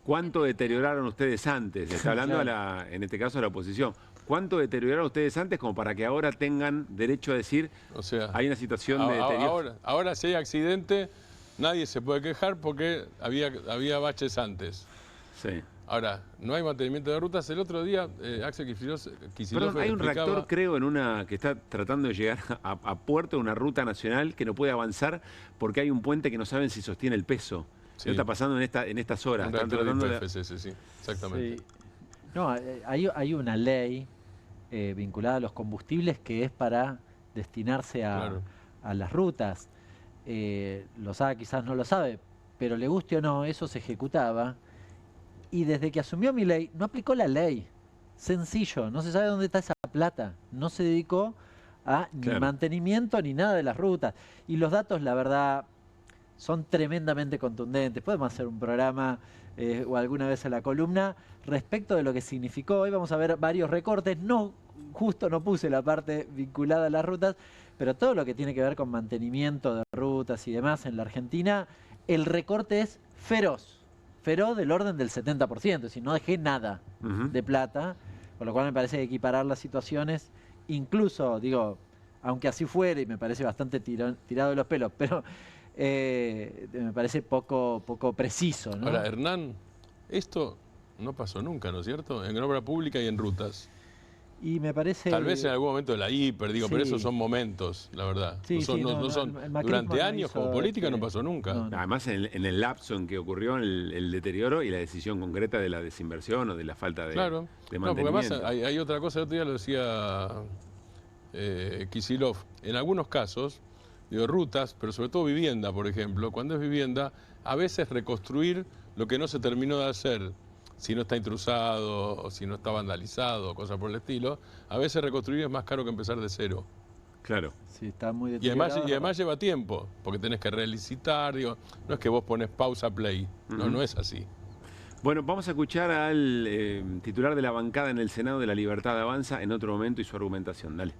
¿cuánto deterioraron ustedes antes? Está hablando en este caso a la oposición. ¿Cuánto deterioraron ustedes antes como para que ahora tengan derecho a decir, o sea, hay una situación de deterioro? Ahora si hay accidente, nadie se puede quejar porque había baches antes. Sí. Ahora, no hay mantenimiento de rutas. El otro día, Axel Kicillof hay un reactor, creo, que está tratando de llegar a puerto de una ruta nacional que no puede avanzar porque hay un puente que no saben si sostiene el peso. Sí. Eso está pasando en estas horas. Un reactor de IPFC, sí, exactamente. Sí. No, hay una ley vinculada a los combustibles que es para destinarse a las rutas. Lozada quizás no lo sabe, pero le guste o no, eso se ejecutaba. Y desde que asumió Milei, no aplicó la ley. Sencillo, no se sabe dónde está esa plata. No se dedicó a ni mantenimiento ni nada de las rutas. Y los datos, la verdad, son tremendamente contundentes. Podemos hacer un programa o alguna vez a la columna respecto de lo que significó. Hoy vamos a ver varios recortes. Justo no puse la parte vinculada a las rutas, pero todo lo que tiene que ver con mantenimiento de rutas y demás en la Argentina, el recorte es feroz. Feroz del orden del 70%, es decir, no dejé nada de plata, con lo cual me parece que equiparar las situaciones, incluso, digo, aunque así fuera, y me parece bastante tirado de los pelos, pero me parece poco preciso, ¿no? Ahora, Hernán, esto no pasó nunca, ¿no es cierto? En obra pública y en rutas. Y me parece... Tal vez en algún momento de la hiper, digo, pero esos son momentos, la verdad. Sí, no son durante años como política no pasó nunca. Además, en el lapso en que ocurrió el deterioro y la decisión concreta de la desinversión o de la falta de mantenimiento. No, porque además hay otra cosa, el otro día lo decía Kicillof, en algunos casos, digo, rutas, pero sobre todo vivienda, por ejemplo, cuando es vivienda, a veces reconstruir lo que no se terminó de hacer, si no está intrusado o si no está vandalizado, cosas por el estilo, a veces reconstruir es más caro que empezar de cero. Claro. Sí, está muy y además lleva tiempo, porque tenés que relicitar, digo, no es que vos pones pausa, play, no es así. Bueno, vamos a escuchar al titular de la bancada en el Senado de La Libertad Avanza en otro momento y su argumentación. Dale.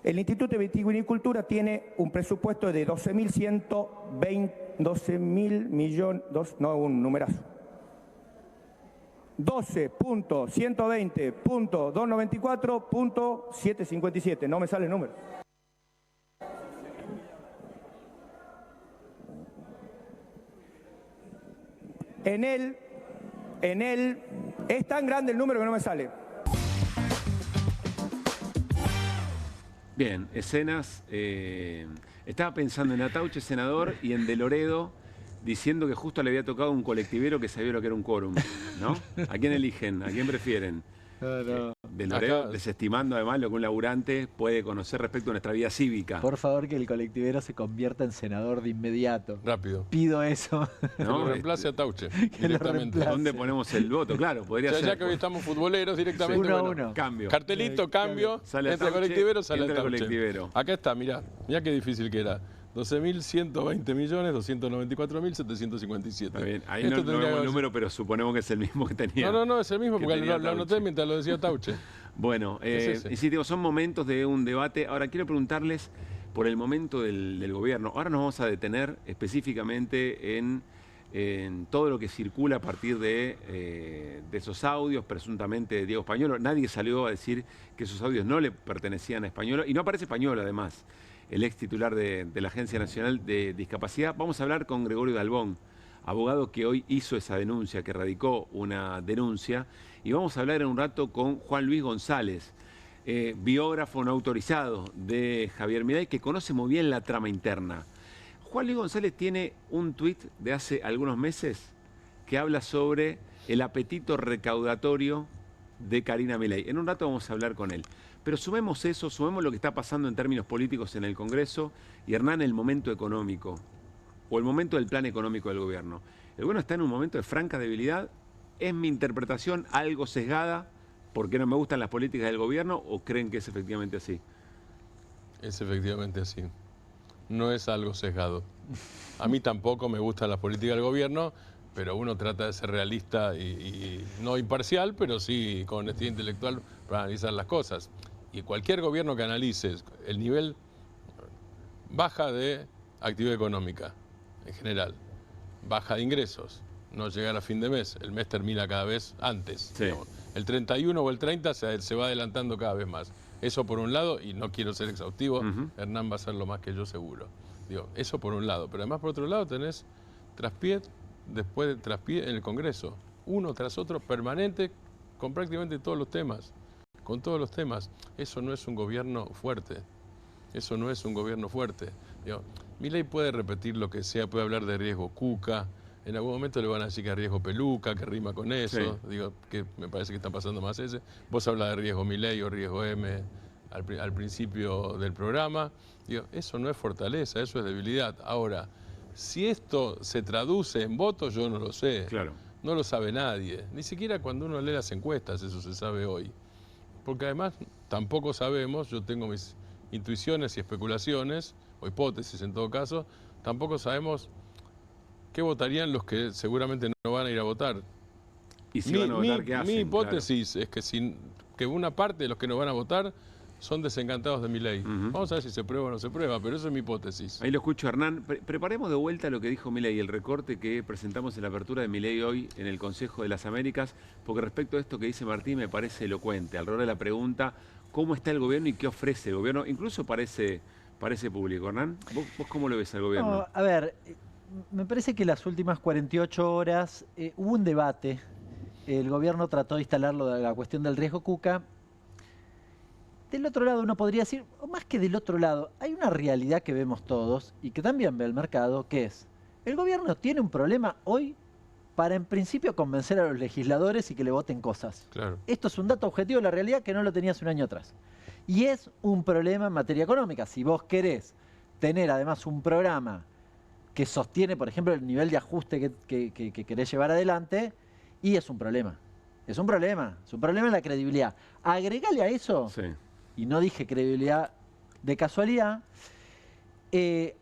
El Instituto de Vitivinicultura tiene un presupuesto de 12.120 millones, no un numerazo, 12.120.294.757, no me sale el número. En él en él. Es tan grande el número que no me sale. Bien, escenas. Estaba pensando en Atauche, senador, y en De Loredo, diciendo que justo le había tocado un colectivero que sabía lo que era un quórum, ¿no? ¿A quién eligen? ¿A quién prefieren? De Loredo, desestimando además lo que un laburante puede conocer respecto a nuestra vida cívica. Por favor, que el colectivero se convierta en senador de inmediato. Rápido. Pido eso. Que lo reemplace a Tauche, directamente. ¿Dónde ponemos el voto? Claro, podría ser. Ya que hoy estamos futboleros directamente. Sí. 1-1. Cambio. Cartelito, cambio. Sale Entra el colectivero, sale el Tauche. colectivero. Acá está, mirá qué difícil que era. 12.120.294.757. Está bien, ahí no vemos el número, pero suponemos que es el mismo que tenía. No, es el mismo, porque lo anoté mientras lo decía Tauche. Bueno, y sí, digo, son momentos de un debate. Ahora, quiero preguntarles por el momento del gobierno. Ahora nos vamos a detener específicamente en todo lo que circula a partir de esos audios, presuntamente de Diego Españolo. Nadie salió a decir que esos audios no le pertenecían a Españolo, y no aparece Españolo, además, el ex titular de la Agencia Nacional de Discapacidad. Vamos a hablar con Gregorio Dalbón, abogado que hoy hizo esa denuncia, que radicó una denuncia, y vamos a hablar en un rato con Juan Luis González, biógrafo no autorizado de Javier Milei, que conoce muy bien la trama interna. Juan Luis González tiene un tuit de hace algunos meses que habla sobre el apetito recaudatorio de Karina Milei. En un rato vamos a hablar con él. Pero sumemos eso, sumemos lo que está pasando en términos políticos en el Congreso y, Hernán, el momento económico o el momento del plan económico del gobierno. El gobierno está en un momento de franca debilidad. ¿Es mi interpretación algo sesgada porque no me gustan las políticas del gobierno o creen que es efectivamente así? Es efectivamente así. No es algo sesgado. A mí tampoco me gustan las políticas del gobierno, pero uno trata de ser realista y no imparcial, pero sí con honestidad intelectual para analizar las cosas. Y cualquier gobierno que analices el nivel baja de actividad económica en general, baja de ingresos, no llegar a fin de mes, el mes termina cada vez antes. Sí. El 31 o el 30 se va adelantando cada vez más. Eso por un lado, y no quiero ser exhaustivo, Hernán va a hacerlo más que yo seguro. Digo, eso por un lado, pero además por otro lado tenés traspié después de traspié en el Congreso, uno tras otro permanente con prácticamente todos los temas, con todos los temas. Eso no es un gobierno fuerte, eso no es un gobierno fuerte. Digo, Milei puede repetir lo que sea, puede hablar de riesgo Cuca, en algún momento le van a decir que es riesgo Peluca, que rima con eso, sí. Digo, que me parece que está pasando más ese. Vos hablas de riesgo Milei o riesgo M al principio del programa. Digo, eso no es fortaleza, eso es debilidad. Ahora, si esto se traduce en votos, yo no lo sé. Claro. No lo sabe nadie. Ni siquiera cuando uno lee las encuestas eso se sabe hoy. Porque además tampoco sabemos, yo tengo mis intuiciones y especulaciones, o hipótesis en todo caso, tampoco sabemos qué votarían los que seguramente no van a ir a votar. ¿Y si van a votar, qué hacen? Mi hipótesis es que una parte de los que no van a votar son desencantados de Milei. Vamos a ver si se prueba o no se prueba, pero eso es mi hipótesis. Ahí lo escucho, Hernán. Preparemos de vuelta lo que dijo Milei, el recorte que presentamos en la apertura de Milei hoy en el Consejo de las Américas, porque respecto a esto que dice Martín me parece elocuente. Alrededor de la pregunta, ¿cómo está el gobierno y qué ofrece el gobierno? Incluso parece público. Hernán, ¿vos cómo lo ves al gobierno? No, a ver, me parece que las últimas 48 horas hubo un debate. El gobierno trató de instalar la cuestión del riesgo Cuca. Del otro lado uno podría decir, o más que del otro lado, hay una realidad que vemos todos y que también ve el mercado, que es, el gobierno tiene un problema hoy para en principio convencer a los legisladores y que le voten cosas. Claro. Esto es un dato objetivo de la realidad que no lo tenías un año atrás. Y es un problema en materia económica. Si vos querés tener además un programa que sostiene, por ejemplo, el nivel de ajuste que querés llevar adelante, y es un problema. Es un problema en la credibilidad. Agregale a eso... Sí. Y no dije credibilidad de casualidad,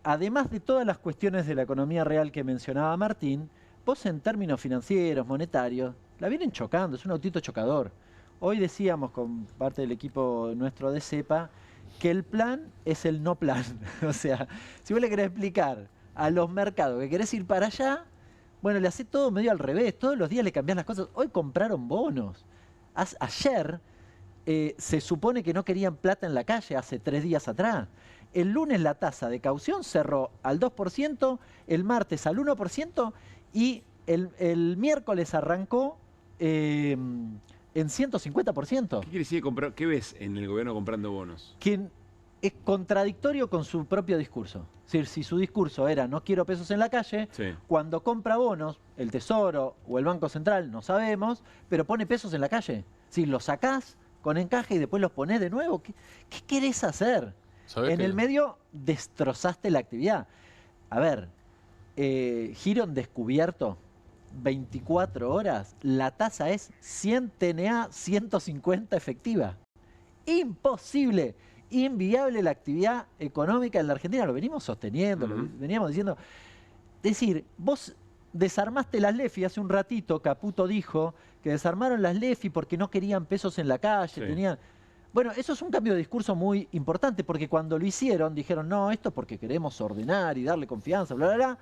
además de todas las cuestiones de la economía real que mencionaba Martín, vos en términos financieros, monetarios, la vienen chocando, es un autito chocador. Hoy decíamos con parte del equipo nuestro de CEPA que el plan es el no plan. O sea, si vos le querés explicar a los mercados que querés ir para allá, bueno, le hacés todo medio al revés, todos los días le cambiás las cosas. Hoy compraron bonos. Ayer... se supone que no querían plata en la calle hace 3 días atrás. El lunes la tasa de caución cerró al 2%, el martes al 1% y el miércoles arrancó en 150%. ¿Qué quiere decir comprar? ¿Qué ves en el gobierno comprando bonos? Que es contradictorio con su propio discurso. Es decir, si su discurso era no quiero pesos en la calle, Sí. cuando compra bonos, el Tesoro o el Banco Central, no sabemos, pero pone pesos en la calle. Si los sacás con encaje y después los ponés de nuevo, ¿qué querés hacer? En el medio destrozaste la actividad. A ver, giro en descubierto, 24 horas, la tasa es 100 TNA, 150 efectiva. Imposible, inviable la actividad económica en la Argentina. Lo venimos sosteniendo, lo veníamos diciendo. Es decir, vos desarmaste las LEFI hace un ratito, Caputo dijo que desarmaron las LEFI porque no querían pesos en la calle, tenían... Bueno, eso es un cambio de discurso muy importante, porque cuando lo hicieron, dijeron, no, esto porque queremos ordenar y darle confianza, bla, bla, bla.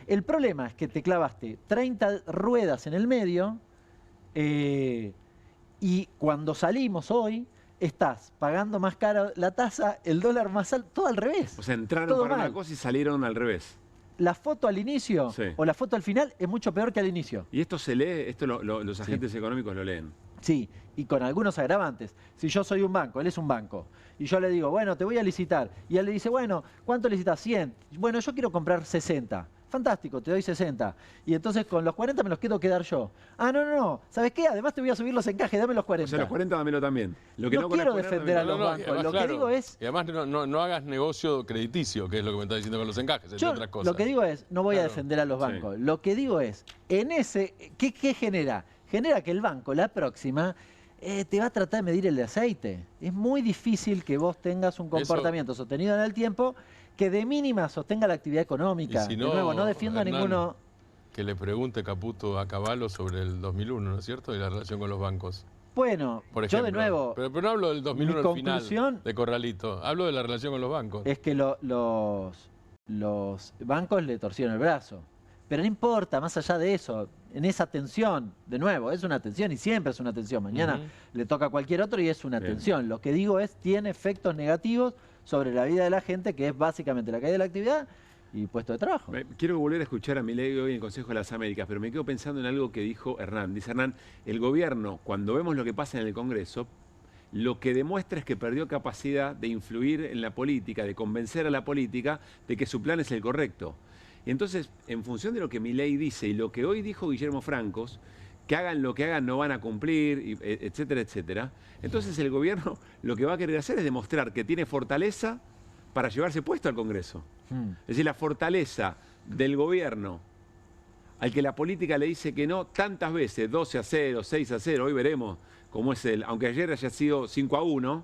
El problema es que te clavaste 30 ruedas en el medio y cuando salimos hoy, estás pagando más caro la tasa, el dólar más alto, todo al revés. O sea, entraron todo para mal. una cosa y salieron al revés. La foto al inicio Sí. o la foto al final es mucho peor que al inicio. ¿Y esto se lee? ¿Esto los agentes económicos lo leen? Sí, y con algunos agravantes. Si yo soy un banco, él es un banco, y yo le digo, bueno, te voy a licitar, y él le dice, bueno, ¿cuánto licitas? 100. Bueno, yo quiero comprar 60. Fantástico, te doy 60. Y entonces con los 40 me los quiero quedar yo. Ah, no. ¿Sabes qué? Además te voy a subir los encajes, dame los 40. O sea, los 40 dámelo también. Lo que no quiero defender a los bancos. Además, Lo que digo es... Y además no hagas negocio crediticio, que es lo que me está diciendo con los encajes, entre otras cosas. Lo que digo es, no voy a defender a los bancos. Sí. Lo que digo es, en ese... ¿Qué genera? Genera que el banco, la próxima... te va a tratar de medir el aceite. Es muy difícil que vos tengas un comportamiento sostenido en el tiempo que de mínima sostenga la actividad económica. Si no, de nuevo, no defiendo Hernán, a ninguno... Que le pregunte Caputo a Cavallo sobre el 2001, ¿no es cierto? Y la relación con los bancos. Bueno, por ejemplo. Yo de nuevo... Pero no hablo del 2001 al final de Corralito. Hablo de la relación con los bancos. Es que los bancos le torcieron el brazo. Pero no importa, más allá de eso, en esa tensión, de nuevo, es una tensión y siempre es una tensión. Mañana le toca a cualquier otro y es una tensión. Lo que digo es, tiene efectos negativos sobre la vida de la gente, que es básicamente la caída de la actividad y puesto de trabajo. Quiero volver a escuchar a Milei hoy en el Consejo de las Américas, pero me quedo pensando en algo que dijo Hernán. Dice Hernán, el gobierno, cuando vemos lo que pasa en el Congreso, lo que demuestra es que perdió capacidad de influir en la política, de convencer a la política de que su plan es el correcto. Y entonces, en función de lo que Milei dice y lo que hoy dijo Guillermo Francos, que hagan lo que hagan no van a cumplir, etcétera, etcétera. Entonces el gobierno lo que va a querer hacer es demostrar que tiene fortaleza para llevarse puesto al Congreso. Es decir, la fortaleza del gobierno al que la política le dice que no tantas veces, 12-0, 6-0, hoy veremos cómo es aunque ayer haya sido 5-1,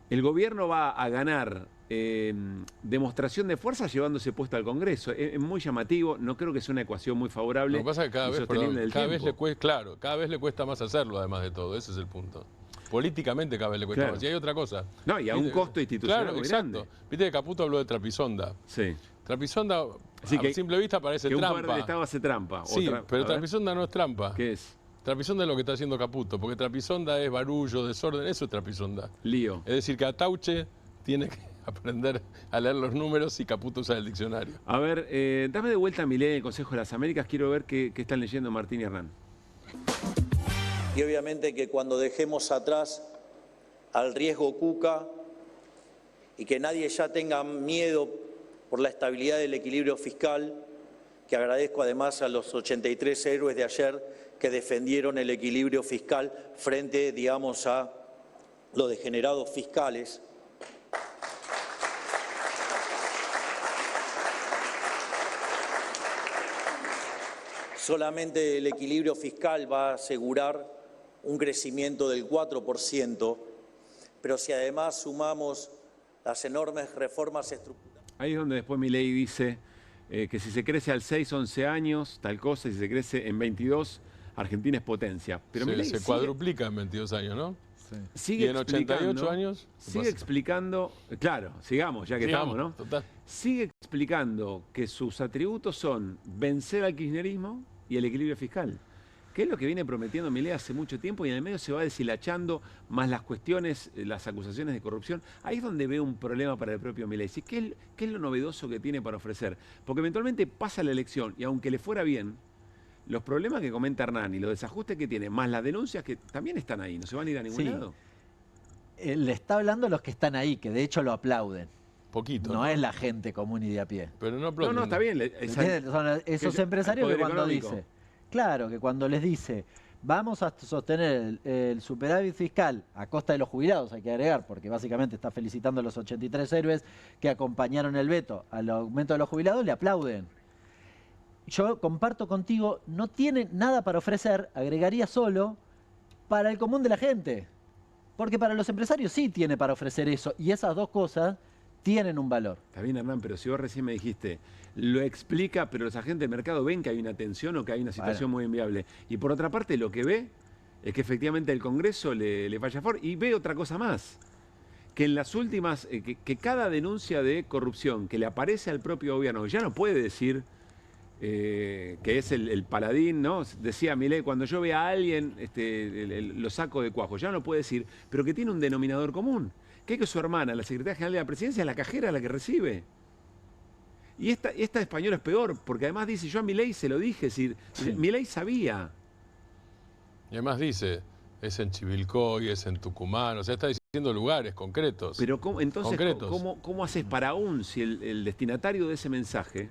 el gobierno va a ganar demostración de fuerza llevándose puesto al Congreso. Es muy llamativo, no creo que sea una ecuación muy favorable. Lo que pasa es que cada vez le cuesta más hacerlo, además de todo, ese es el punto. Políticamente cada vez le cuesta más. Y hay otra cosa. No, y a un costo institucional muy grande. Viste que Caputo habló de Trapisonda. Sí. Trapisonda, a simple vista parece trampa. Que un poder del Estado hace trampa. Sí, pero Trapisonda no es trampa. ¿Qué es? Trapisonda es lo que está haciendo Caputo, porque Trapisonda es barullo, desorden, eso es Trapisonda. Lío. Es decir, que Atauche tiene que aprender a leer los números y Caputo usa el diccionario. A ver, dame de vuelta a Milei en el Consejo de las Américas, quiero ver qué están leyendo Martín y Hernán. Y obviamente que cuando dejemos atrás al riesgo Cuca y que nadie ya tenga miedo por la estabilidad del equilibrio fiscal, que agradezco además a los 83 héroes de ayer que defendieron el equilibrio fiscal frente, digamos, a los degenerados fiscales. Solamente el equilibrio fiscal va a asegurar un crecimiento del 4%, pero si además sumamos las enormes reformas estructurales... Ahí es donde después Milei dice que si se crece al 6, 11 años, tal cosa, y si se crece en 22, Argentina es potencia. Pero Milei se cuadruplica en 22 años, ¿no? Sí. Sigue y en 88 años... Sigue explicando, claro, sigamos, ya que estamos, ¿no? Total. Sigue explicando que sus atributos son vencer al kirchnerismo y el equilibrio fiscal, que es lo que viene prometiendo Milei hace mucho tiempo, y en el medio se va deshilachando más las cuestiones, las acusaciones de corrupción. Ahí es donde veo un problema para el propio Milei. ¿Qué es lo novedoso que tiene para ofrecer? Porque eventualmente pasa la elección y aunque le fuera bien, los problemas que comenta Hernán y los desajustes que tiene, más las denuncias que también están ahí, no se van a ir a ningún lado. Le está hablando a los que están ahí, que de hecho lo aplauden. Poquito. No es la gente común y de a pie. Pero no aplauden. No, está bien. Son esos empresarios que cuando dice, claro, que cuando les dice, vamos a sostener el superávit fiscal a costa de los jubilados, hay que agregar, porque básicamente está felicitando a los 83 héroes que acompañaron el veto al aumento de los jubilados, le aplauden. Yo comparto contigo, no tiene nada para ofrecer, agregaría solo, para el común de la gente. Porque para los empresarios sí tiene para ofrecer eso, y esas dos cosas tienen un valor. Está bien, Hernán, pero si vos recién me dijiste, lo explica, pero los agentes del mercado ven que hay una tensión o que hay una situación muy inviable. Y por otra parte, lo que ve es que efectivamente el Congreso le falla a favor. Y ve otra cosa más, que en las últimas, que cada denuncia de corrupción que le aparece al propio gobierno, ya no puede decir que es el paladín, ¿no? Decía Milei, cuando yo vea a alguien, lo saco de cuajo. Ya no lo puede decir, pero que tiene un denominador común, que es que su hermana, la secretaria general de la presidencia, es la cajera la que recibe. Y esta española es peor, porque además dice, yo a Milei se lo dije, es decir, Milei sabía. Y además dice, es en Chivilcoy, es en Tucumán, o sea, está diciendo lugares concretos. Pero entonces, ¿cómo haces para aún si el destinatario de ese mensaje,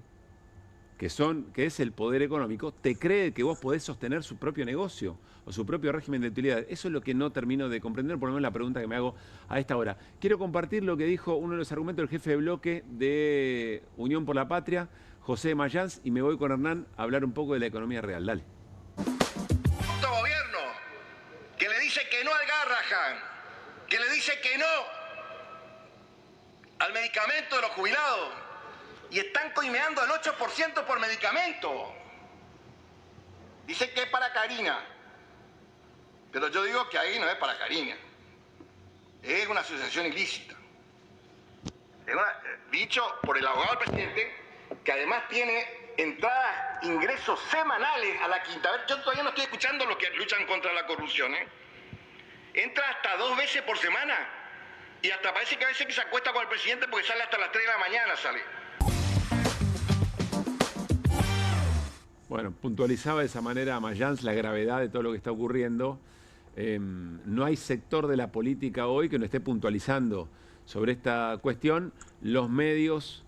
que es el poder económico, te cree que vos podés sostener su propio negocio o su propio régimen de utilidades? Eso es lo que no termino de comprender, por lo menos la pregunta que me hago a esta hora. Quiero compartir lo que dijo uno de los argumentos del jefe de bloque de Unión por la Patria, José Mayans, y me voy con Hernán a hablar un poco de la economía real. Dale. Gobierno que le dice que no al Garrahan, que le dice que no al medicamento de los jubilados, y están coimeando el 8% por medicamento. Dice que es para Karina, pero yo digo que ahí no es para Karina. Es una asociación ilícita. Dicho por el abogado del presidente, que además tiene entradas, ingresos semanales a la quinta. A ver, yo todavía no estoy escuchando los que luchan contra la corrupción, ¿eh? Entra hasta 2 veces por semana y hasta parece que a veces que se acuesta con el presidente porque sale hasta las 3 de la mañana, sale. Bueno, puntualizaba de esa manera a Mayans la gravedad de todo lo que está ocurriendo. No hay sector de la política hoy que no esté puntualizando sobre esta cuestión. Los medios,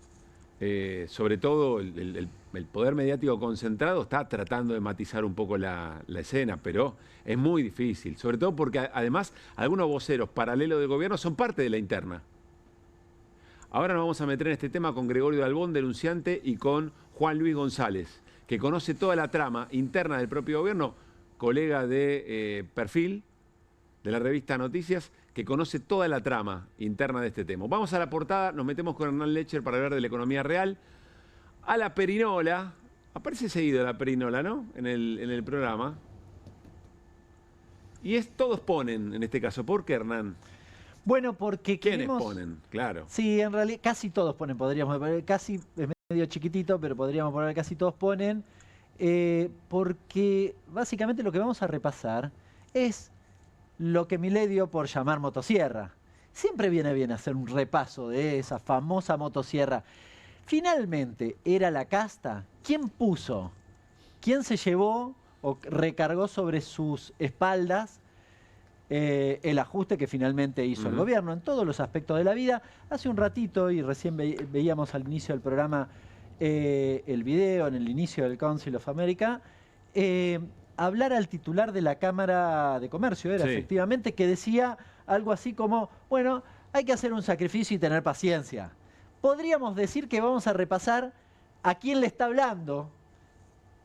sobre todo el poder mediático concentrado, está tratando de matizar un poco la escena, pero es muy difícil. Sobre todo porque además algunos voceros paralelos del gobierno son parte de la interna. Ahora nos vamos a meter en este tema con Gregorio Dalbón, denunciante, y con Juan Luis González, que conoce toda la trama interna del propio gobierno, colega de Perfil, de la revista Noticias, que conoce toda la trama interna de este tema. Vamos a la portada, nos metemos con Hernán Lecher para hablar de la economía real. A la perinola, aparece seguido la perinola, ¿no? En el programa. Y todos ponen, en este caso. ¿Por qué, Hernán? Bueno, porque ¿quiénes ponen? Claro. Sí, en realidad casi todos ponen, podríamos poner, casi es medio chiquitito, pero podríamos poner casi todos ponen, porque básicamente lo que vamos a repasar es lo que Milei dio por llamar motosierra. Siempre viene bien hacer un repaso de esa famosa motosierra. Finalmente, ¿era la casta? ¿Quién puso? ¿Quién se llevó o recargó sobre sus espaldas el ajuste que finalmente hizo el gobierno en todos los aspectos de la vida? Hace un ratito, y recién veíamos al inicio del programa el video, en el inicio del Council of America, hablar al titular de la Cámara de Comercio, efectivamente, que decía algo así como, bueno, hay que hacer un sacrificio y tener paciencia. Podríamos decir que vamos a repasar a quién le está hablando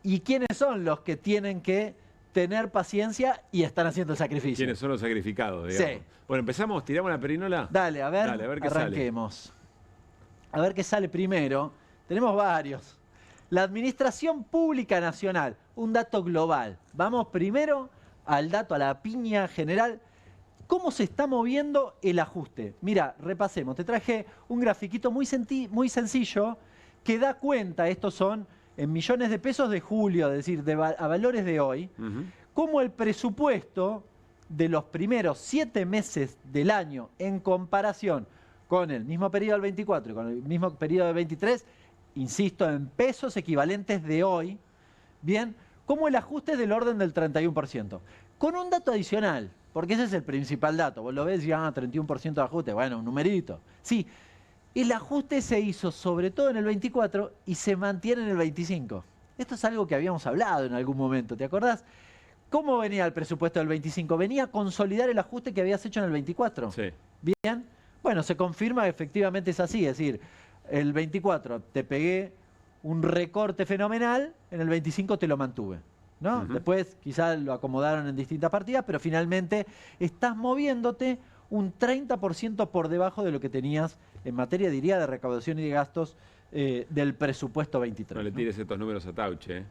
y quiénes son los que tienen que tener paciencia y están haciendo el sacrificio. ¿Quiénes son los sacrificados, digamos? Sí. Bueno, empezamos, tiramos la perinola. Dale, a ver qué arranquemos. Sale. A ver qué sale primero. Tenemos varios. La Administración Pública Nacional, un dato global. Vamos primero al dato, a la piña general. ¿Cómo se está moviendo el ajuste? Mira, repasemos. Te traje un grafiquito muy sencillo que da cuenta, estos son en millones de pesos de julio, es decir, a valores de hoy, cómo el presupuesto de los primeros 7 meses del año en comparación con el mismo periodo del 24 y con el mismo periodo del 23, insisto, en pesos equivalentes de hoy, bien, como el ajuste es del orden del 31%. Con un dato adicional, porque ese es el principal dato. Vos lo ves y 31% de ajuste, bueno, un numerito. Sí, el ajuste se hizo sobre todo en el 24 y se mantiene en el 25. Esto es algo que habíamos hablado en algún momento, ¿te acordás? ¿Cómo venía el presupuesto del 25? Venía a consolidar el ajuste que habías hecho en el 24. Sí. Bien. Bueno, se confirma que efectivamente es así. Es decir, el 24 te pegué un recorte fenomenal, en el 25 te lo mantuve, ¿no? Después quizás lo acomodaron en distintas partidas, pero finalmente estás moviéndote un 30% por debajo de lo que tenías en materia, diría, de recaudación y de gastos del presupuesto 23. No le tires estos números a Tauche, ¿eh?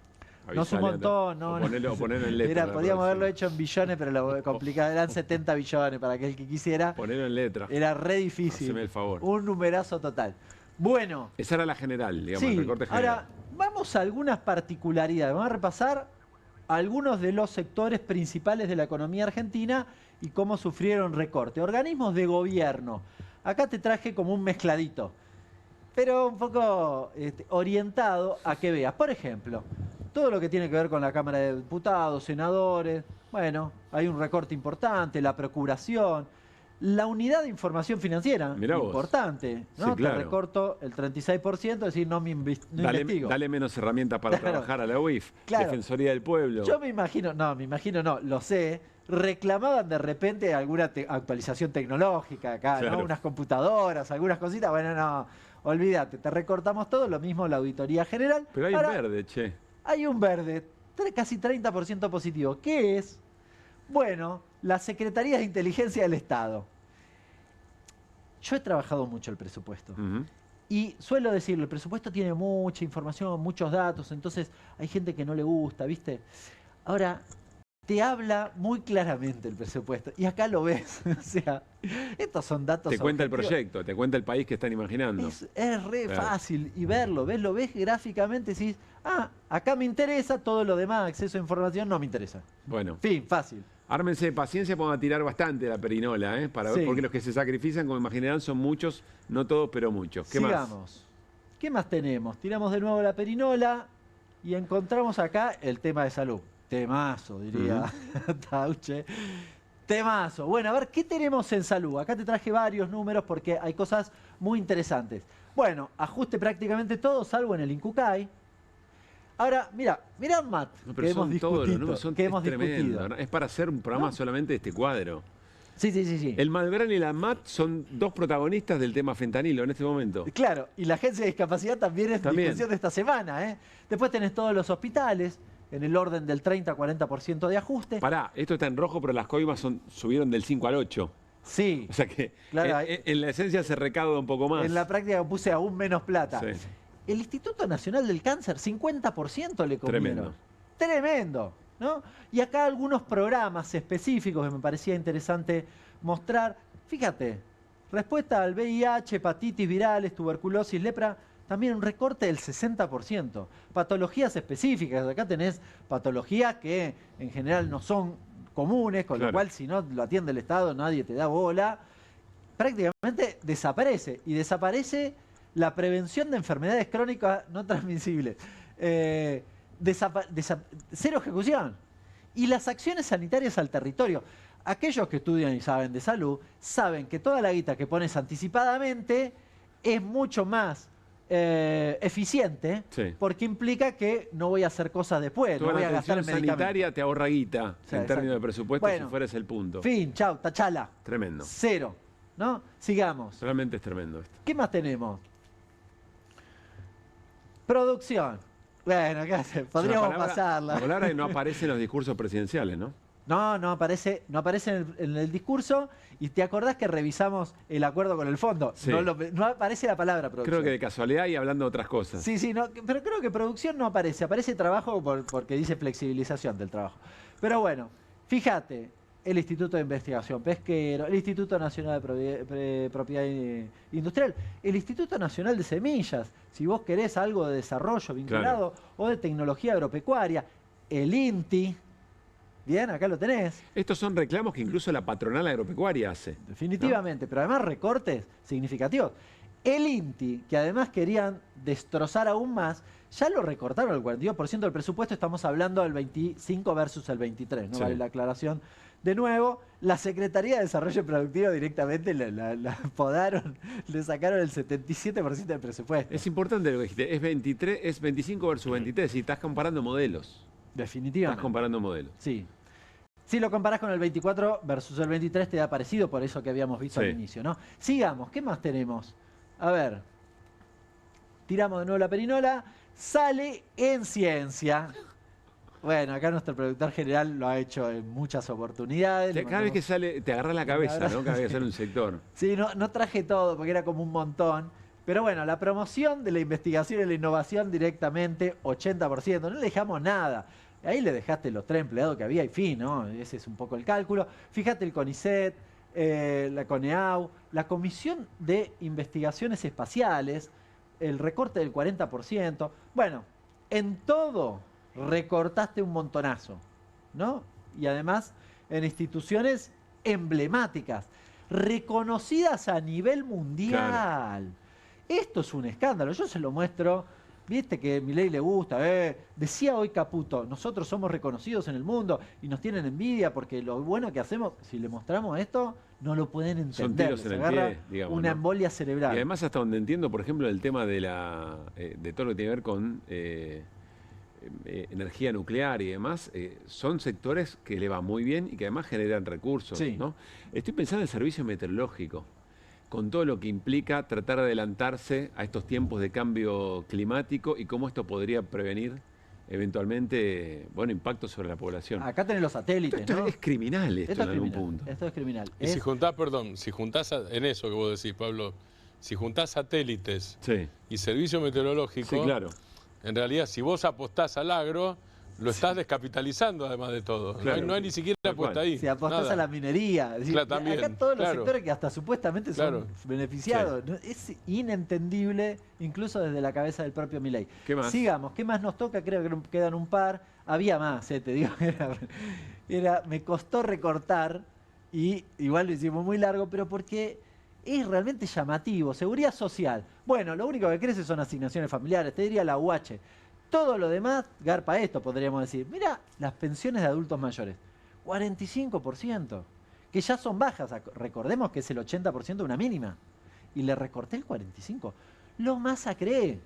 No es un montón, no. O ponerlo en letra. Podíamos haberlo hecho en billones, pero lo complicado. Eran 70 billones para aquel que quisiera. Ponerlo en letra. Era re difícil. Haceme el favor. Un numerazo total. Bueno. Esa era la general, digamos, sí, el recorte general. Ahora, vamos a algunas particularidades. Vamos a repasar algunos de los sectores principales de la economía argentina y cómo sufrieron recorte. Organismos de gobierno. Acá te traje como un mezcladito, pero un poco orientado a que veas. Por ejemplo, todo lo que tiene que ver con la Cámara de Diputados, senadores, bueno, hay un recorte importante, la procuración, la unidad de información financiera, importante, ¿no? Sí, claro. Te recorto el 36%, es decir, no investigo. Dale menos herramientas para trabajar a la UIF, claro. Defensoría del Pueblo. Yo me imagino no, lo sé, reclamaban de repente alguna actualización tecnológica acá, claro. ¿no? Unas computadoras, algunas cositas, bueno, no, olvídate, te recortamos todo, lo mismo la Auditoría General. Pero hay un verde, che. Hay un verde, casi 30% positivo. ¿Qué es? Bueno, la Secretaría de Inteligencia del Estado. Yo he trabajado mucho el presupuesto. Y suelo decirlo, el presupuesto tiene mucha información, muchos datos, entonces hay gente que no le gusta, ¿viste? Ahora, te habla muy claramente el presupuesto. Y acá lo ves. O sea, estos son datos Te cuenta objetivos. el proyecto, te cuenta el país que están imaginando. Es re fácil y verlo, lo ves gráficamente y decís, acá me interesa, todo lo demás, acceso a información, no me interesa. Bueno. Fin, fácil. Ármense de paciencia, vamos a tirar bastante la perinola, para ver, porque los que se sacrifican, como imaginarán, son muchos, no todos, pero muchos. ¿Qué Sigamos. más? ¿Qué más tenemos? Tiramos de nuevo la perinola y encontramos acá el tema de salud. Temazo, diría Tauche. Temazo. Bueno, a ver, ¿qué tenemos en salud? Acá te traje varios números porque hay cosas muy interesantes. Bueno, ajuste prácticamente todo, salvo en el INCUCAI. Ahora, mira MAT, que hemos discutido. Es para hacer un programa solamente de este cuadro. Sí. El Malbrán y la MAT son dos protagonistas del tema fentanilo en este momento. Claro, y la Agencia de Discapacidad también es discusión de esta semana. Después tenés todos los hospitales, en el orden del 30-40% de ajuste. Pará, esto está en rojo, pero las coimas subieron del 5 al 8. Sí. O sea que claro, en la esencia se recauda un poco más. En la práctica puse aún menos plata. Sí. El Instituto Nacional del Cáncer, 50% le comieron. Tremendo, ¿no? Y acá algunos programas específicos que me parecía interesante mostrar. Fíjate, respuesta al VIH, hepatitis virales, tuberculosis, lepra, también un recorte del 60%. Patologías específicas, acá tenés patologías que en general no son comunes, con lo cual si no lo atiende el Estado nadie te da bola. Prácticamente desaparece, y desaparece la prevención de enfermedades crónicas no transmisibles. Cero ejecución. Y las acciones sanitarias al territorio. Aquellos que estudian y saben de salud, saben que toda la guita que pones anticipadamente es mucho más eficiente, porque implica que no voy a hacer cosas después, toda no voy la a gastar en sanitaria medicamentos. te ahorra guita en términos de presupuesto, bueno, si fueras el punto. Fin, chau, tachala. Tremendo. Cero, ¿no? Sigamos. Realmente es tremendo esto. ¿Qué más tenemos? Producción. Bueno, ¿qué hace? Podríamos pasarla. La palabra que no aparece en los discursos presidenciales, ¿no? No aparece en el discurso. Y te acordás que revisamos el acuerdo con el fondo. Sí. No aparece la palabra producción. Creo que de casualidad y hablando de otras cosas. Sí, pero creo que producción no aparece. Aparece trabajo porque dice flexibilización del trabajo. Pero bueno, fíjate, el Instituto de Investigación Pesquero, el Instituto Nacional de Propiedad Industrial, el Instituto Nacional de Semillas, si vos querés algo de desarrollo vinculado, o de tecnología agropecuaria, el INTI. Bien, acá lo tenés. Estos son reclamos que incluso la patronal agropecuaria hace. Definitivamente, pero además recortes significativos. El INTI, que además querían destrozar aún más, Ya lo recortaron el 42% del presupuesto, estamos hablando del 25 versus el 23, ¿no? Sí. Vale la aclaración. De nuevo, la Secretaría de Desarrollo Productivo directamente la podaron, le sacaron el 77% del presupuesto. Es importante lo que dijiste, es 25 versus 23, y estás comparando modelos. Definitivamente. Estás comparando modelos. Sí. Si lo comparás con el 24 versus el 23, te da parecido, por eso que habíamos visto Sí. al inicio, ¿no? Sigamos, ¿qué más tenemos? A ver, tiramos de nuevo la perinola, sale en ciencia. Bueno, acá nuestro productor general lo ha hecho en muchas oportunidades. Cada vez que sale, te agarra la cabeza, ¿no? Cada vez que sale un sector. Sí, no traje todo porque era como un montón. Pero bueno, la promoción de la investigación y la innovación directamente, 80%. No le dejamos nada. Ahí le dejaste los 3 empleados que había y fin, ¿no? Ese es un poco el cálculo. Fíjate el CONICET, la CONEAU, la Comisión de Investigaciones Espaciales, el recorte del 40%. Bueno, en todo recortaste un montonazo, ¿no? Y además en instituciones emblemáticas, reconocidas a nivel mundial. Claro. Esto es un escándalo. Yo se lo muestro. Viste que a Milei le gusta, decía hoy Caputo, nosotros somos reconocidos en el mundo y nos tienen envidia porque lo bueno que hacemos, si le mostramos esto, no lo pueden entender. Son tiros en el pie, digamos, una ¿no? embolia cerebral. Y además hasta donde entiendo, por ejemplo, el tema de de todo lo que tiene que ver con energía nuclear y demás, son sectores que le va muy bien y que además generan recursos, Sí. ¿no? Estoy pensando en el servicio meteorológico, con todo lo que implica tratar de adelantarse a estos tiempos de cambio climático y cómo esto podría prevenir eventualmente, bueno, impactos sobre la población. Acá tenés los satélites, esto ¿no? es criminal esto Esto en es algún criminal, punto. Esto es criminal. Y si juntás, perdón, si juntás en eso que vos decís, Pablo, si juntás satélites y servicio meteorológico, Sí, claro. En realidad, si vos apostás al agro, lo estás descapitalizando además de todo. Claro. No hay ni siquiera apuesta ahí. Si apostás nada. a la minería. Es decir, Claro, también, acá todos los claro. sectores que hasta supuestamente son Claro. beneficiados. ¿No? Es inentendible, incluso desde la cabeza del propio Milei. ¿Qué más? Sigamos. ¿Qué más nos toca? Creo que quedan un par. Había más, te digo. Me costó recortar y igual lo hicimos muy largo, pero porque es realmente llamativo. Seguridad social. Bueno, lo único que crece son asignaciones familiares. Te diría la UH. Todo lo demás, garpa esto, podríamos decir. Mira, las pensiones de adultos mayores, 45%, que ya son bajas. Recordemos que es el 80% de una mínima. Y le recorté el 45%. Lo masacré,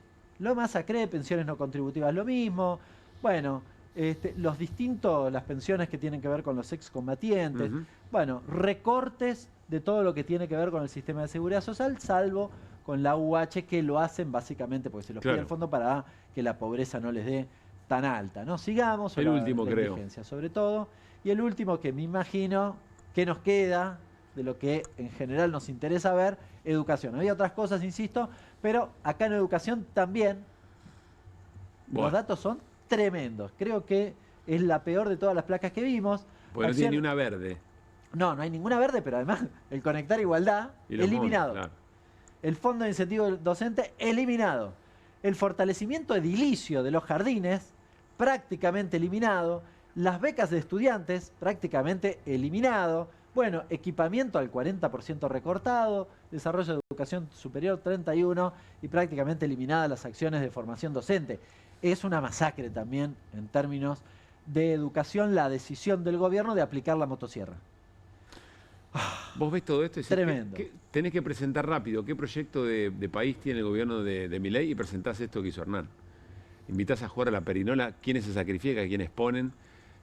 pensiones no contributivas, lo mismo. Bueno, las pensiones que tienen que ver con los excombatientes. Bueno, recortes de todo lo que tiene que ver con el sistema de seguridad social, salvo con la UH, que lo hacen básicamente porque se los pide el fondo para que la pobreza no les dé tan alta, ¿no? Sigamos. El último, la creo. indigencia, sobre todo. Y el último que me imagino que nos queda de lo que en general nos interesa ver, educación. Había otras cosas, insisto, pero acá en educación también los datos son tremendos. Creo que es la peor de todas las placas que vimos. Porque no tiene ni una verde. No hay ninguna verde, pero además el Conectar Igualdad, Y los eliminado. monos, claro. El Fondo de Incentivo Docente, eliminado. El fortalecimiento edilicio de los jardines, prácticamente eliminado. Las becas de estudiantes, prácticamente eliminado. Bueno, equipamiento al 40% recortado. Desarrollo de educación superior, 31%. Y prácticamente eliminadas las acciones de formación docente. Es una masacre también, en términos de educación, la decisión del gobierno de aplicar la motosierra. Vos ves todo esto y decís, Tremendo. tenés que presentar rápido qué proyecto de país tiene el gobierno de Milei y presentás esto que hizo Hernán. Invitás a jugar a la perinola, quiénes se sacrifican, quiénes ponen.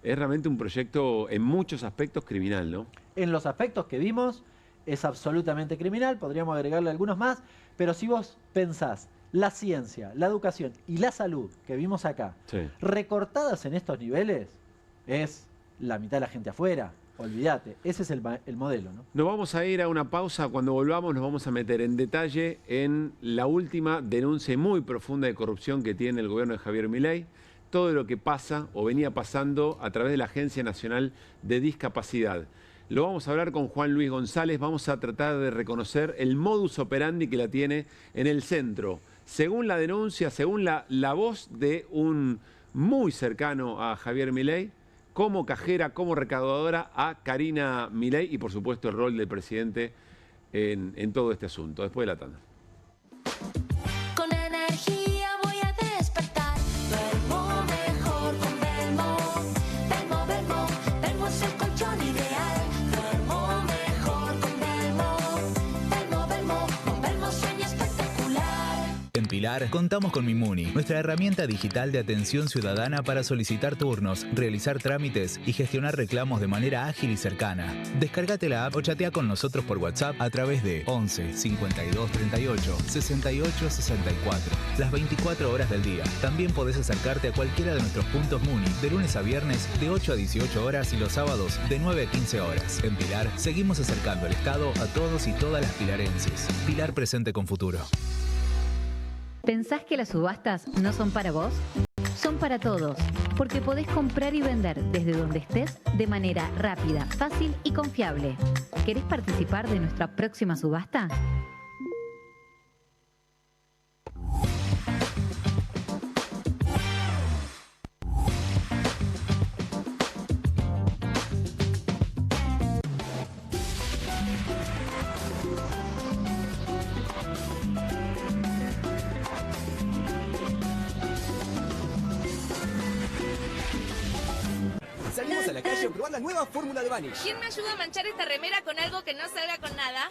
Es realmente un proyecto en muchos aspectos criminal, ¿no? En los aspectos que vimos es absolutamente criminal, podríamos agregarle algunos más, pero si vos pensás la ciencia, la educación y la salud que vimos acá, recortadas en estos niveles, es la mitad de la gente afuera. Olvídate, ese es el modelo, ¿no? Nos vamos a ir a una pausa. Cuando volvamos nos vamos a meter en detalle en la última denuncia muy profunda de corrupción que tiene el gobierno de Javier Milei, todo lo que pasa o venía pasando a través de la Agencia Nacional de Discapacidad. Lo vamos a hablar con Juan Luis González, vamos a tratar de reconocer el modus operandi que la tiene en el centro. Según la denuncia, según la voz de un muy cercano a Javier Milei, como cajera, como recaudadora a Karina Milei y por supuesto el rol del presidente en todo este asunto. Después de la tanda. Con energía voy a despertar. En Pilar contamos con Mimuni, nuestra herramienta digital de atención ciudadana para solicitar turnos, realizar trámites y gestionar reclamos de manera ágil y cercana. Descárgate la app o chatea con nosotros por WhatsApp a través de 11 52 38 68 64. Las 24 horas del día. También podés acercarte a cualquiera de nuestros puntos Muni de lunes a viernes de 8 a 18 horas y los sábados de 9 a 15 horas. En Pilar seguimos acercando el Estado a todos y todas las pilarenses. Pilar presente con futuro. ¿Pensás que las subastas no son para vos? Son para todos, porque podés comprar y vender desde donde estés de manera rápida, fácil y confiable. ¿Querés participar de nuestra próxima subasta? Salimos a la calle a probar la nueva fórmula de Vanish. ¿Quién me ayuda a manchar esta remera con algo que no salga con nada?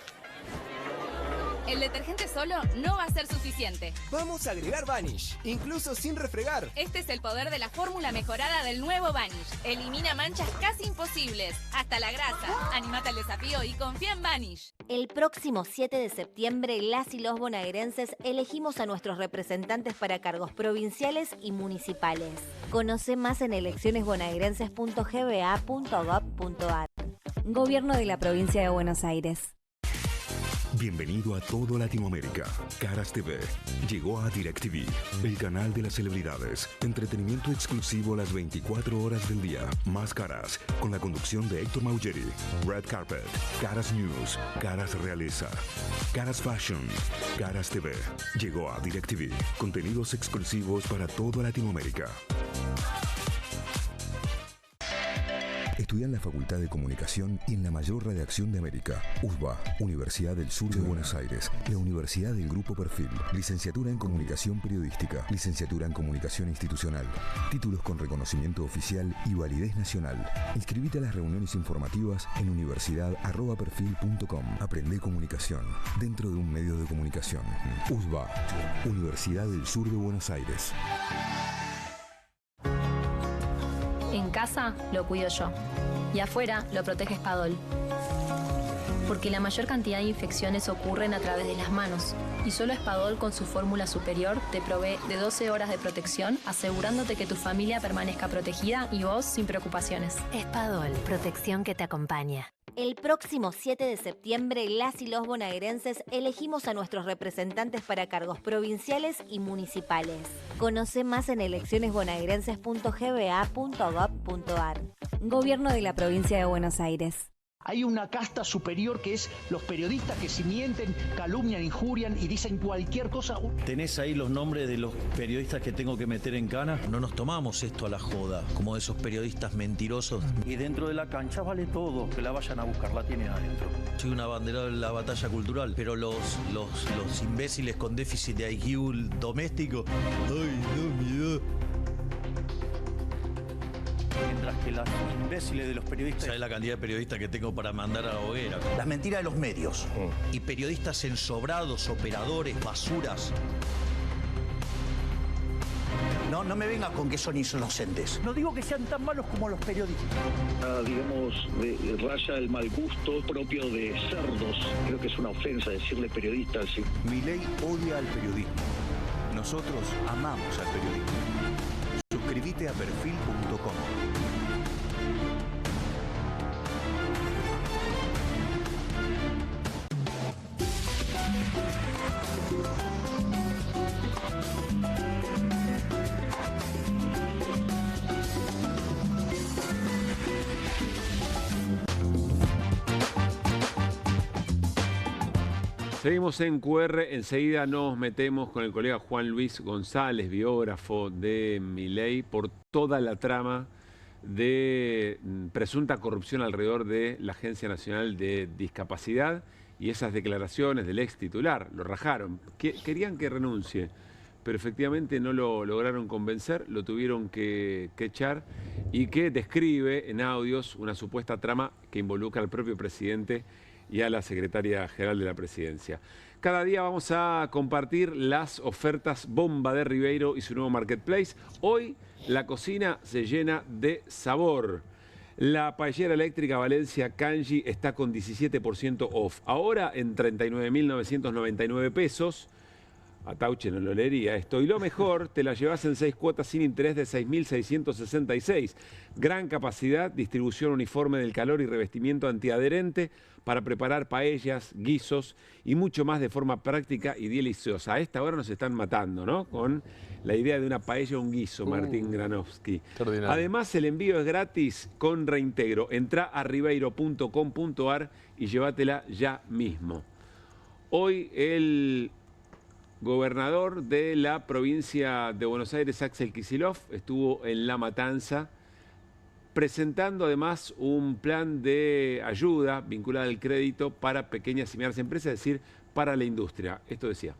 El detergente solo no va a ser suficiente. Vamos a agregar Vanish, incluso sin refregar. Este es el poder de la fórmula mejorada del nuevo Vanish. Elimina manchas casi imposibles, hasta la grasa. Animate al desafío y confía en Vanish. El próximo 7 de septiembre, las y los bonaerenses elegimos a nuestros representantes para cargos provinciales y municipales. Conoce más en eleccionesbonaerenses.gba.gov.ar. Gobierno de la Provincia de Buenos Aires. Bienvenido a todo Latinoamérica. Caras TV llegó a DirecTV, el canal de las celebridades. Entretenimiento exclusivo las 24 horas del día. Más Caras, con la conducción de Héctor Maugeri. Red Carpet, Caras News, Caras Realeza, Caras Fashion, Caras TV. Llegó a DirecTV. Contenidos exclusivos para toda Latinoamérica. Estudia en la Facultad de Comunicación y en la mayor redacción de América. USBA, Universidad del Sur de Buenos Aires. La Universidad del Grupo Perfil. Licenciatura en Comunicación Periodística. Licenciatura en Comunicación Institucional. Títulos con reconocimiento oficial y validez nacional. Inscribite a las reuniones informativas en universidad@perfil.com. Aprende comunicación dentro de un medio de comunicación. USBA, Universidad del Sur de Buenos Aires. En casa lo cuido yo y afuera lo protege Spadol. Porque la mayor cantidad de infecciones ocurren a través de las manos y solo Spadol con su fórmula superior te provee de 12 horas de protección, asegurándote que tu familia permanezca protegida y vos sin preocupaciones. Spadol, protección que te acompaña. El próximo 7 de septiembre, las y los bonaerenses elegimos a nuestros representantes para cargos provinciales y municipales. Conoce más en eleccionesbonaerenses.gba.gov.ar. Gobierno de la Provincia de Buenos Aires. Hay una casta superior que es los periodistas que si mienten, calumnian, injurian y dicen cualquier cosa. ¿Tenés ahí los nombres de los periodistas que tengo que meter en cana? No nos tomamos esto a la joda, como esos periodistas mentirosos. Y dentro de la cancha vale todo, que la vayan a buscar, la tienen adentro. Soy una bandera de la batalla cultural, pero los imbéciles con déficit de IQ doméstico, ¡ay, no, miedo! Mientras que los imbéciles de los periodistas... ¿Sabes la cantidad de periodistas que tengo para mandar a la hoguera? Las mentiras de los medios. Y periodistas ensobrados, operadores, basuras. No me vengas con que son inocentes. No digo que sean tan malos como los periodistas. Digamos, raya el mal gusto propio de cerdos. Creo que es una ofensa decirle periodistas. Sí. Milei odia al periodismo. Nosotros amamos al periodismo. Suscríbete a perfil.com. Seguimos en QR, enseguida nos metemos con el colega Juan Luis González, biógrafo de Milei, por toda la trama de presunta corrupción alrededor de la Agencia Nacional de Discapacidad y esas declaraciones del ex titular. Lo rajaron, querían que renuncie, pero efectivamente no lo lograron convencer, lo tuvieron que echar, y que describe en audios una supuesta trama que involucra al propio presidente y a la secretaria general de la Presidencia. Cada día vamos a compartir las ofertas bomba de Ribeiro y su nuevo marketplace. Hoy la cocina se llena de sabor. La paellera eléctrica Valencia Kanji está con 17% off. Ahora en 39.999 pesos. Atauche no lo leería esto. Y lo mejor, te la llevas en 6 cuotas sin interés de 6.666. Gran capacidad, distribución uniforme del calor y revestimiento antiadherente para preparar paellas, guisos y mucho más de forma práctica y deliciosa. A esta hora nos están matando, ¿no? Con la idea de una paella o un guiso, Martín Granovsky. Además, el envío es gratis con reintegro. Entrá a ribeiro.com.ar y llévatela ya mismo. Hoy el gobernador de la provincia de Buenos Aires, Axel Kicillof, estuvo en La Matanza presentando además un plan de ayuda vinculada al crédito para pequeñas y medianas empresas, es decir, para la industria. Esto decía.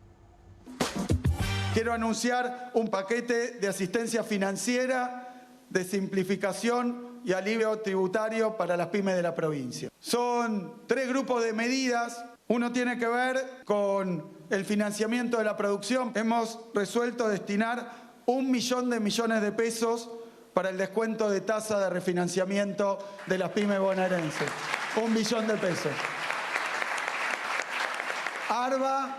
Quiero anunciar un paquete de asistencia financiera, de simplificación y alivio tributario para las pymes de la provincia. Son 3 grupos de medidas. Uno tiene que ver con el financiamiento de la producción. Hemos resuelto destinar 1 millón de millones de pesos para el descuento de tasa de refinanciamiento de las pymes bonaerenses. 1 millón de pesos. ARBA,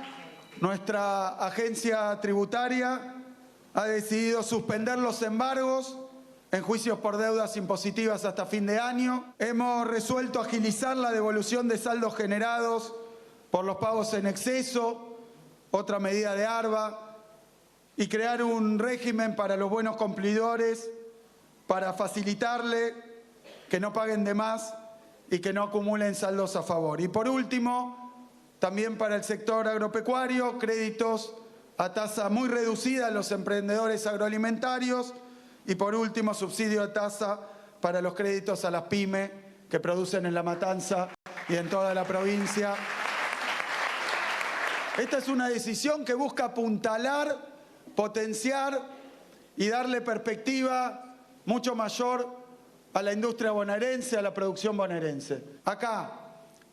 nuestra agencia tributaria, ha decidido suspender los embargos en juicios por deudas impositivas hasta fin de año. Hemos resuelto agilizar la devolución de saldos generados por los pagos en exceso, otra medida de ARBA, y crear un régimen para los buenos cumplidores para facilitarle que no paguen de más y que no acumulen saldos a favor. Y por último, también para el sector agropecuario, créditos a tasa muy reducida a los emprendedores agroalimentarios y por último, subsidio de tasa para los créditos a las pymes que producen en La Matanza y en toda la provincia. Esta es una decisión que busca apuntalar, potenciar y darle perspectiva mucho mayor a la industria bonaerense, a la producción bonaerense. Acá,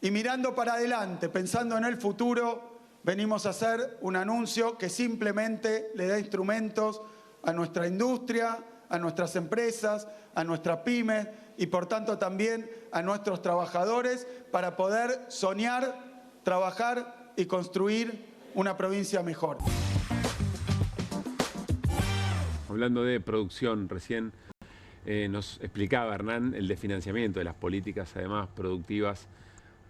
y mirando para adelante, pensando en el futuro, venimos a hacer un anuncio que simplemente le da instrumentos a nuestra industria, a nuestras empresas, a nuestras pymes y por tanto también a nuestros trabajadores para poder soñar, trabajar y construir una provincia mejor. Hablando de producción, recién nos explicaba Hernán el desfinanciamiento de las políticas, además productivas,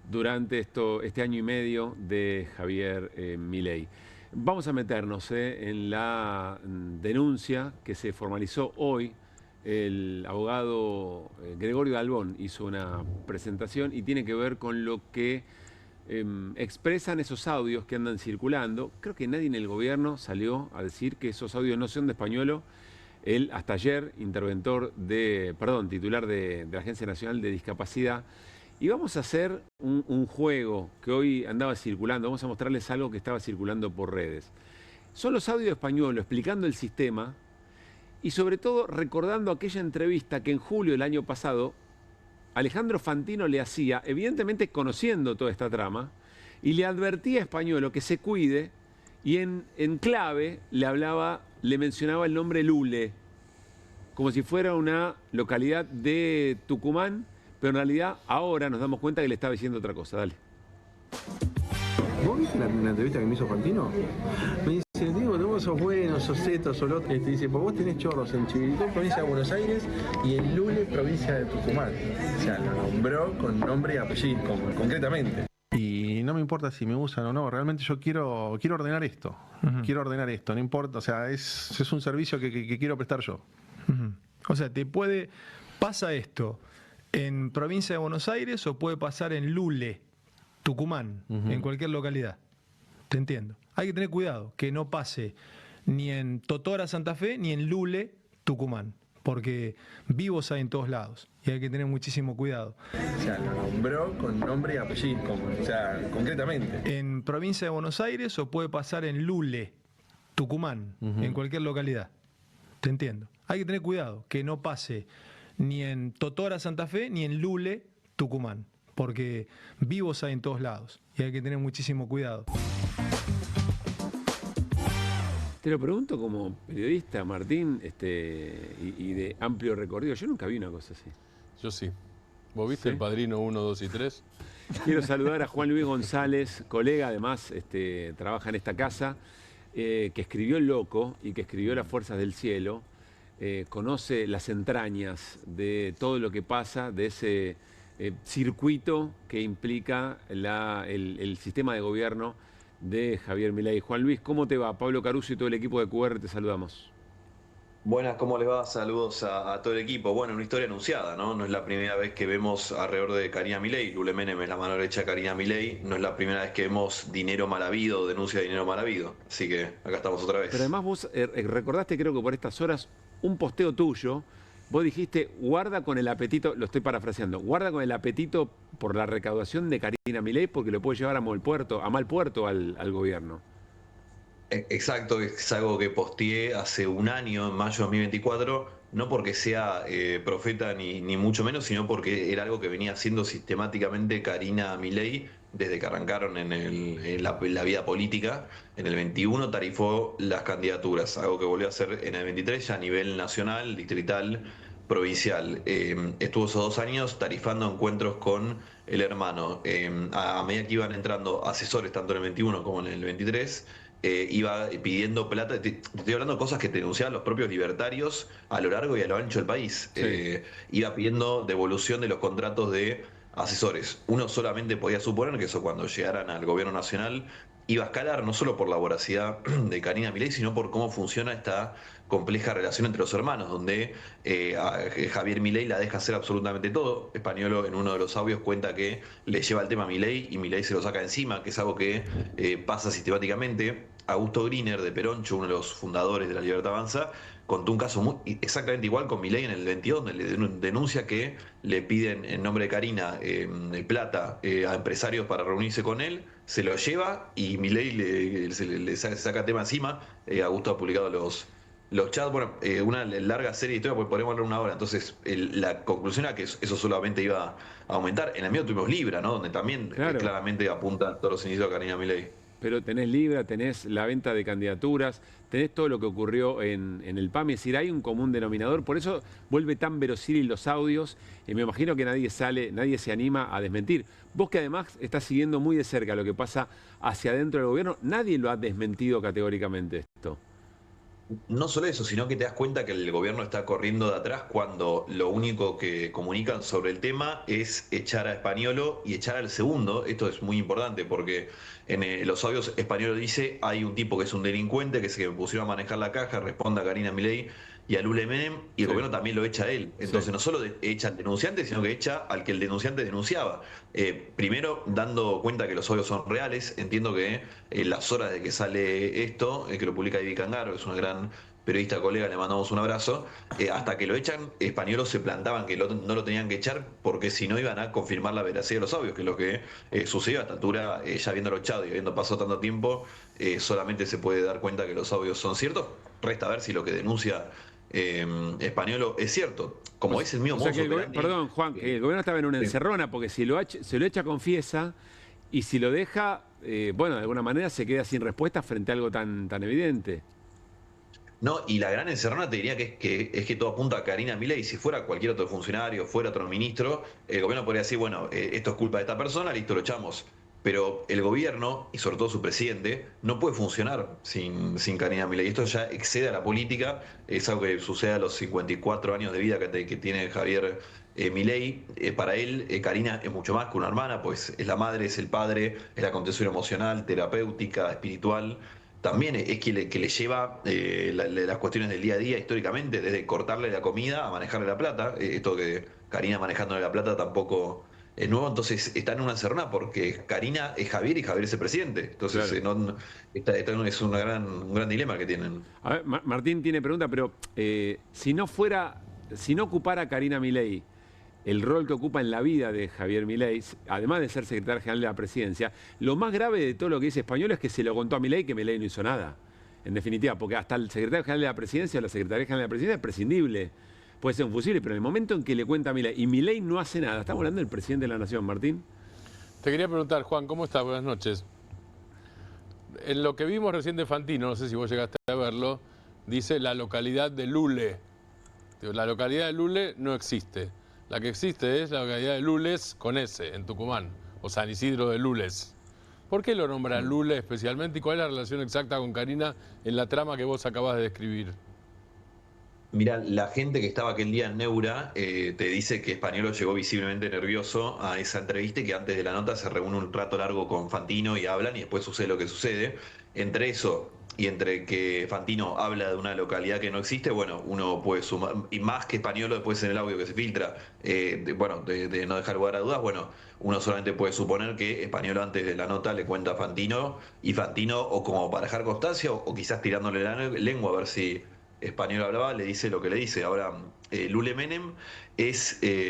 durante este año y medio de Javier Milei. Vamos a meternos en la denuncia que se formalizó hoy. El abogado Gregorio Dalbón hizo una presentación y tiene que ver con lo que expresan esos audios que andan circulando. Creo que nadie en el gobierno salió a decir que esos audios no son de Españolo. Él, hasta ayer, titular de la Agencia Nacional de Discapacidad. Y vamos a hacer un juego que hoy andaba circulando. Vamos a mostrarles algo que estaba circulando por redes. Son los audios de Españolo explicando el sistema y sobre todo recordando aquella entrevista que en julio del año pasado Alejandro Fantino le hacía, evidentemente conociendo toda esta trama, y le advertía a Españolo que se cuide y en clave le mencionaba el nombre Lule, como si fuera una localidad de Tucumán, pero en realidad ahora nos damos cuenta que le estaba diciendo otra cosa. Dale. ¿Vos viste la entrevista que me hizo Fantino? Me dice, Diego, vos sos bueno, sos esto, sos lo otro. Te dice, pues vos tenés chorros en Chivilcón, provincia de Buenos Aires, y en Lule, provincia de Tucumán. O sea, lo nombró con nombre y apellido, concretamente. Y no me importa si me usan o no, realmente yo quiero ordenar esto. Quiero ordenar esto, no importa, o sea, es un servicio que quiero prestar yo. O sea, pasa esto en provincia de Buenos Aires o puede pasar en Lule, Tucumán, en cualquier localidad. Te entiendo. Hay que tener cuidado que no pase ni en Totora, Santa Fe, ni en Lule, Tucumán, porque vivos hay en todos lados y hay que tener muchísimo cuidado. O sea, lo nombró con nombre y apellido, o sea, concretamente. En provincia de Buenos Aires o puede pasar en Lule, Tucumán, en cualquier localidad. Te entiendo. Hay que tener cuidado que no pase ni en Totora, Santa Fe, ni en Lule, Tucumán, porque vivos hay en todos lados y hay que tener muchísimo cuidado. Te lo pregunto como periodista, Martín, y de amplio recorrido. Yo nunca vi una cosa así. Yo sí. ¿Vos viste El Padrino 1, 2 y 3? Quiero saludar a Juan Luis González, colega, además, trabaja en esta casa, que escribió El Loco y que escribió Las Fuerzas del Cielo. Conoce las entrañas de todo lo que pasa, de ese circuito que implica el sistema de gobierno de Javier Milei. Juan Luis, ¿cómo te va? Pablo Caruso y todo el equipo de QR te saludamos. Buenas, ¿cómo les va? Saludos a todo el equipo. Bueno, una historia anunciada, ¿no? No es la primera vez que vemos alrededor de Karina Milei. Lule Menem es la mano derecha de Karina Milei. No es la primera vez que vemos dinero mal habido, denuncia de dinero mal habido. Así que acá estamos otra vez. Pero además vos recordaste, creo que por estas horas, un posteo tuyo. Vos dijiste, guarda con el apetito, lo estoy parafraseando, guarda con el apetito por la recaudación de Karina Milei porque lo puede llevar a mal puerto al gobierno. Exacto, es algo que posteé hace un año, en mayo de 2024, no porque sea profeta ni mucho menos, sino porque era algo que venía haciendo sistemáticamente Karina Milei desde que arrancaron en la vida política. En el 21 tarifó las candidaturas, algo que volvió a hacer en el 23 ya a nivel nacional, distrital, provincial. Estuvo esos 2 años tarifando encuentros con el hermano. A medida que iban entrando asesores, tanto en el 21 como en el 23, iba pidiendo plata. Te estoy hablando de cosas que denunciaban los propios libertarios a lo largo y a lo ancho del país. Sí. Iba pidiendo devolución de los contratos de asesores. Uno solamente podía suponer que eso, cuando llegaran al gobierno nacional, iba a escalar, no solo por la voracidad de Karina Milei, sino por cómo funciona esta compleja relación entre los hermanos, donde Javier Milei la deja hacer absolutamente todo. Españolo, en uno de los audios, cuenta que le lleva el tema a Milei y Milei se lo saca encima, que es algo que pasa sistemáticamente. Augusto Griner, de Peroncho, uno de los fundadores de La Libertad Avanza, contó un caso exactamente igual con Milei en el 22, donde le denuncia que le piden en nombre de Karina plata a empresarios para reunirse con él, se lo lleva y Milei le saca tema encima. Augusto ha publicado los chats, bueno, una larga serie de historias, porque podemos hablar una hora. Entonces, la conclusión era que eso solamente iba a aumentar. En el medio tuvimos Libra, ¿no? Donde también claramente apunta todos los inicios a Karina Milei. Pero tenés Libra, tenés la venta de candidaturas, tenés todo lo que ocurrió en el PAMI. Es decir, hay un común denominador. Por eso vuelve tan verosímil los audios. Y me imagino que nadie se anima a desmentir. Vos, que además estás siguiendo muy de cerca lo que pasa hacia adentro del gobierno, nadie lo ha desmentido categóricamente esto. No solo eso, sino que te das cuenta que el gobierno está corriendo de atrás cuando lo único que comunican sobre el tema es echar a Españolo y echar al segundo. Esto es muy importante porque en los audios Españolo dice: hay un tipo que es un delincuente, que es el que me pusieron a manejar la caja, responde a Karina Milei y a Lule Menem, y el gobierno también lo echa a él. Entonces no solo echa al denunciante, sino que echa al que el denunciante denunciaba. Primero, dando cuenta que los audios son reales. Entiendo que en las horas de que sale esto, que lo publica Ivy Cangaro, es una gran periodista colega, le mandamos un abrazo, hasta que lo echan, Españolos se plantaban que no lo tenían que echar porque si no iban a confirmar la veracidad de los audios, que es lo que sucedió a esta altura, ya habiéndolo echado y habiendo pasado tanto tiempo, solamente se puede dar cuenta que los audios son ciertos. Resta ver si lo que denuncia Españolo es cierto, como es el mismo modo. Perdón, Juan, que el gobierno estaba en una encerrona, porque si se lo echa confiesa, y si lo deja, bueno, de alguna manera se queda sin respuesta frente a algo tan evidente. No, y la gran encerrona te diría que es que todo apunta a Karina Milei. Si fuera cualquier otro funcionario, fuera otro ministro, el gobierno podría decir, bueno, esto es culpa de esta persona, listo, lo echamos. Pero el gobierno, y sobre todo su presidente, no puede funcionar sin Karina Milei. Esto ya excede a la política, es algo que sucede a los 54 años de vida que tiene Javier Milei. Para él, Karina es mucho más que una hermana, pues es la madre, es el padre, es la contención emocional, terapéutica, espiritual. También es que le lleva las cuestiones del día a día históricamente, desde cortarle la comida a manejarle la plata. Esto que Karina manejándole la plata tampoco es nuevo. Entonces está en una encerrona porque Karina es Javier y Javier es el presidente. Entonces es un gran dilema que tienen. A ver, Martín tiene pregunta, pero si no ocupara Karina Milei el rol que ocupa en la vida de Javier Milei, además de ser secretario general de la presidencia, lo más grave de todo lo que dice Españolo es que se lo contó a Milei, que Milei no hizo nada. En definitiva, porque hasta el secretario general de la presidencia o la secretaria general de la presidencia es prescindible puede ser un fusible, pero en el momento en que le cuenta a Milei, y Milei no hace nada, estamos hablando del presidente de la Nación, Martín. Te quería preguntar, Juan, ¿cómo estás? Buenas noches. En lo que vimos recién de Fantino, no sé si vos llegaste a verlo, dice la localidad de Lule. La localidad de Lule no existe. La que existe es la localidad de Lules con S, en Tucumán, o San Isidro de Lules. ¿Por qué lo nombra Lule especialmente y cuál es la relación exacta con Karina en la trama que vos acabas de describir? Mira, la gente que estaba aquel día en Neura te dice que Spaniolo llegó visiblemente nervioso a esa entrevista y que antes de la nota se reúne un rato largo con Fantino y hablan y después sucede lo que sucede. Entre eso y entre que Fantino habla de una localidad que no existe, bueno, uno puede sumar, y más que Spaniolo después en el audio que se filtra, de no dejar lugar a dudas, bueno, uno solamente puede suponer que Spaniolo antes de la nota le cuenta a Fantino, y Fantino, o como para dejar constancia, o quizás tirándole la lengua a ver si Spaniolo hablaba, le dice lo que le dice. Ahora, Lule Menem